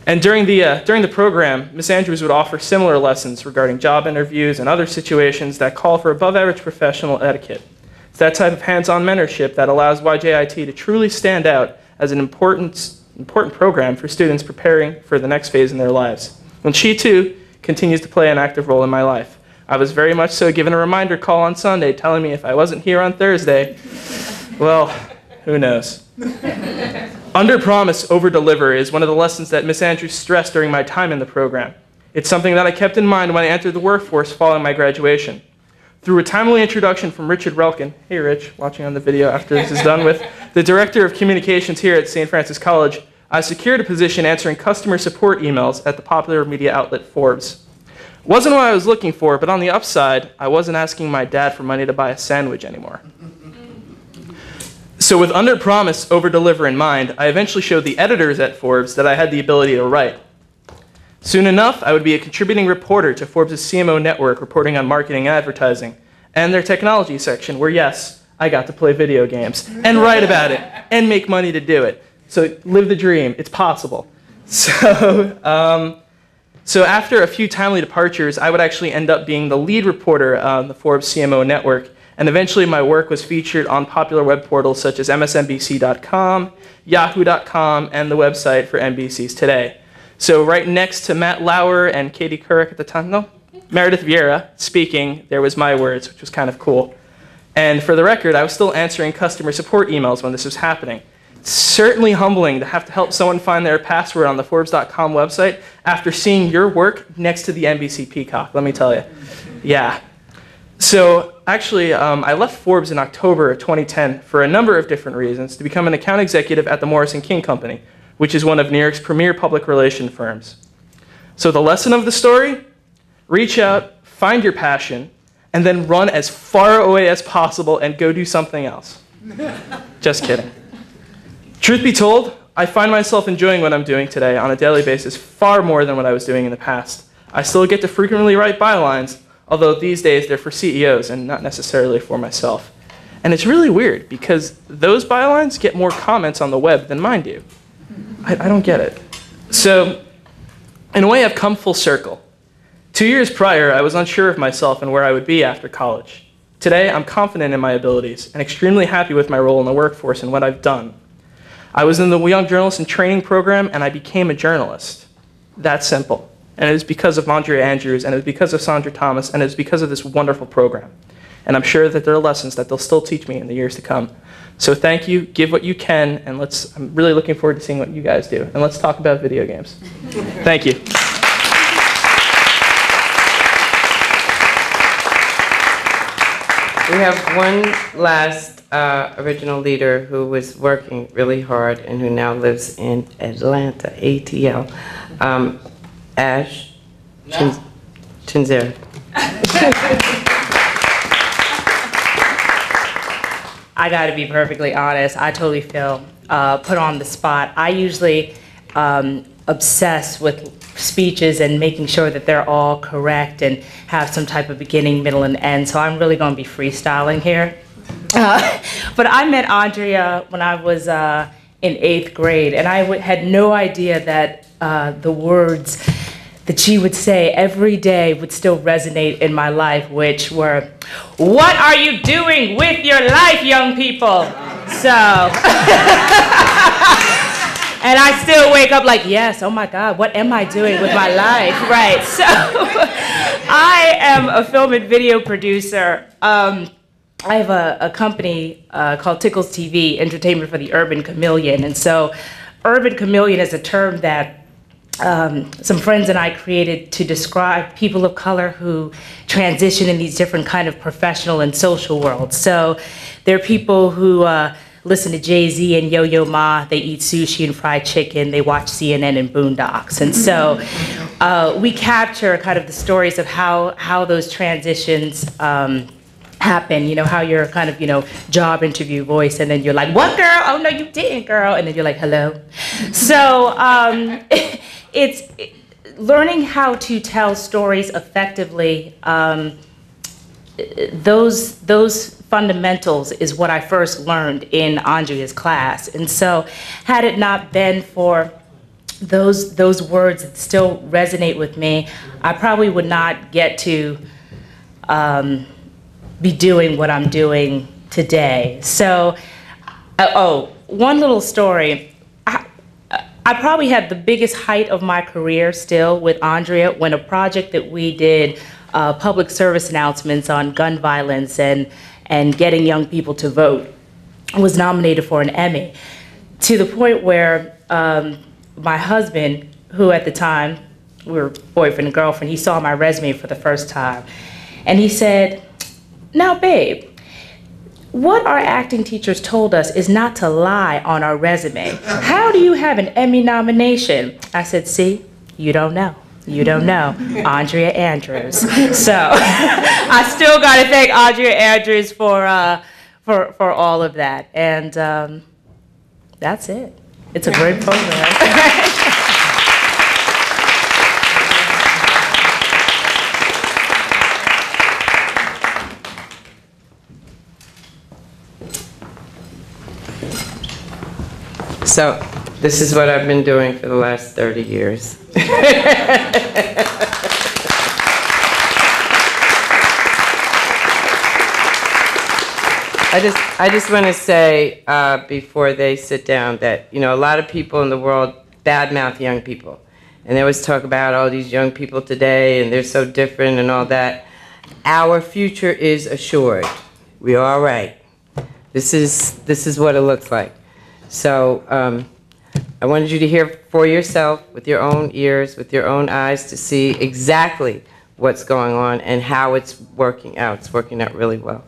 Speaker 1: And during the program, Ms. Andrews would offer similar lessons regarding job interviews and other situations that call for above-average professional etiquette. It's that type of hands-on mentorship that allows YJIT to truly stand out as an important program for students preparing for the next phase in their lives. And she, too, continues to play an active role in my life. I was very much so given a reminder call on Sunday telling me if I wasn't here on Thursday, well, who knows? Under promise, over deliver is one of the lessons that Ms. Andrews stressed during my time in the program. It's something that I kept in mind when I entered the workforce following my graduation. Through a timely introduction from Richard Relkin, hey Rich, watching on the video after this is done with, the Director of Communications here at St. Francis College, I secured a position answering customer support emails at the popular media outlet Forbes. Wasn't what I was looking for, but on the upside, I wasn't asking my dad for money to buy a sandwich anymore. So with under promise, over deliver in mind, I eventually showed the editors at Forbes that I had the ability to write. Soon enough, I would be a contributing reporter to Forbes' CMO network reporting on marketing and advertising, and their technology section where, yes, I got to play video games and write about it and make money to do it. So live the dream, it's possible. So after a few timely departures, I would actually end up being the lead reporter on the Forbes CMO network. And eventually my work was featured on popular web portals such as MSNBC.com, Yahoo.com, and the website for NBC's Today. So right next to Matt Lauer and Katie Couric at the time, no, Meredith Vieira speaking, there was my words, which was kind of cool. And for the record, I was still answering customer support emails when this was happening. It's certainly humbling to have to help someone find their password on the Forbes.com website after seeing your work next to the NBC Peacock, let me tell you. Yeah. So actually, I left Forbes in October of 2010 for a number of different reasons to become an account executive at the Morrison King Company, which is one of New York's premier public relation firms. So the lesson of the story, reach out, find your passion, and then run as far away as possible and go do something else. Just kidding. Truth be told, I find myself enjoying what I'm doing today on a daily basis far more than what I was doing in the past. I still get to frequently write bylines, although these days they're for CEOs and not necessarily for myself. And it's really weird because those bylines get more comments on the web than mine do. I don't get it. So in a way, I've come full circle. 2 years prior, I was unsure of myself and where I would be after college. Today, I'm confident in my abilities and extremely happy with my role in the workforce and what I've done. I was in the Young Journalists in Training program and I became a journalist. That simple. And it was because of Andrea Andrews, and it was because of Sandra Thomas, and it was because of this wonderful program. And I'm sure that there are lessons that they'll still teach me in the years to come. So thank you, give what you can, and I'm really looking forward to seeing what you guys do. And let's talk about video games. Thank you.
Speaker 2: We have one last original leader who was working really hard and who now lives in Atlanta, ATL. Ash Chinzera.
Speaker 4: I got to be perfectly honest. I totally feel put on the spot. I usually obsess with speeches and making sure that they're all correct and have some type of beginning, middle, and end. So I'm really going to be freestyling here. But I met Andrea when I was in 8th grade, and I had no idea that the words that she would say every day would still resonate in my life, which were, "What are you doing with your life, young people?" So, and I still wake up like, yes, oh my God, what am I doing with my life? Right, so I am a film and video producer. I have a company called Tickles TV, Entertainment for the Urban Chameleon. And so urban chameleon is a term that some friends and I created to describe people of color who transition in these different kind of professional and social worlds. So there are people who listen to Jay-Z and Yo-Yo Ma, they eat sushi and fried chicken, they watch CNN and Boondocks. And so we capture kind of the stories of how those transitions happen, you know, how you're kind of, you know, job interview voice, and then you're like, "What, girl? Oh, no, you didn't, girl." And then you're like, "Hello." So it's learning how to tell stories effectively. Those fundamentals is what I first learned in Andrea's class. And so had it not been for those words that still resonate with me, I probably would not get to be doing what I'm doing today. So, one little story. I probably had the biggest height of my career still with Andrea when a project that we did, public service announcements on gun violence and getting young people to vote, was nominated for an Emmy, to the point where my husband, who at the time, we were boyfriend and girlfriend, he saw my resume for the first time, and he said, "Now, babe, what our acting teachers told us is not to lie on our resume. How do you have an Emmy nomination?" I said, "See, you don't know. You don't know. Andrea Andrews." So I still got to thank Andrea Andrews for all of that. And that's it. It's a great program.
Speaker 2: So this is what I've been doing for the last 30 years. I just want to say before they sit down that, you know, a lot of people in the world badmouth young people. And they always talk about all these young people today and they're so different and all that. Our future is assured. We are all right. This is what it looks like. So I wanted you to hear for yourself, with your own ears, with your own eyes, to see exactly what's going on and how it's working out. It's working out really well.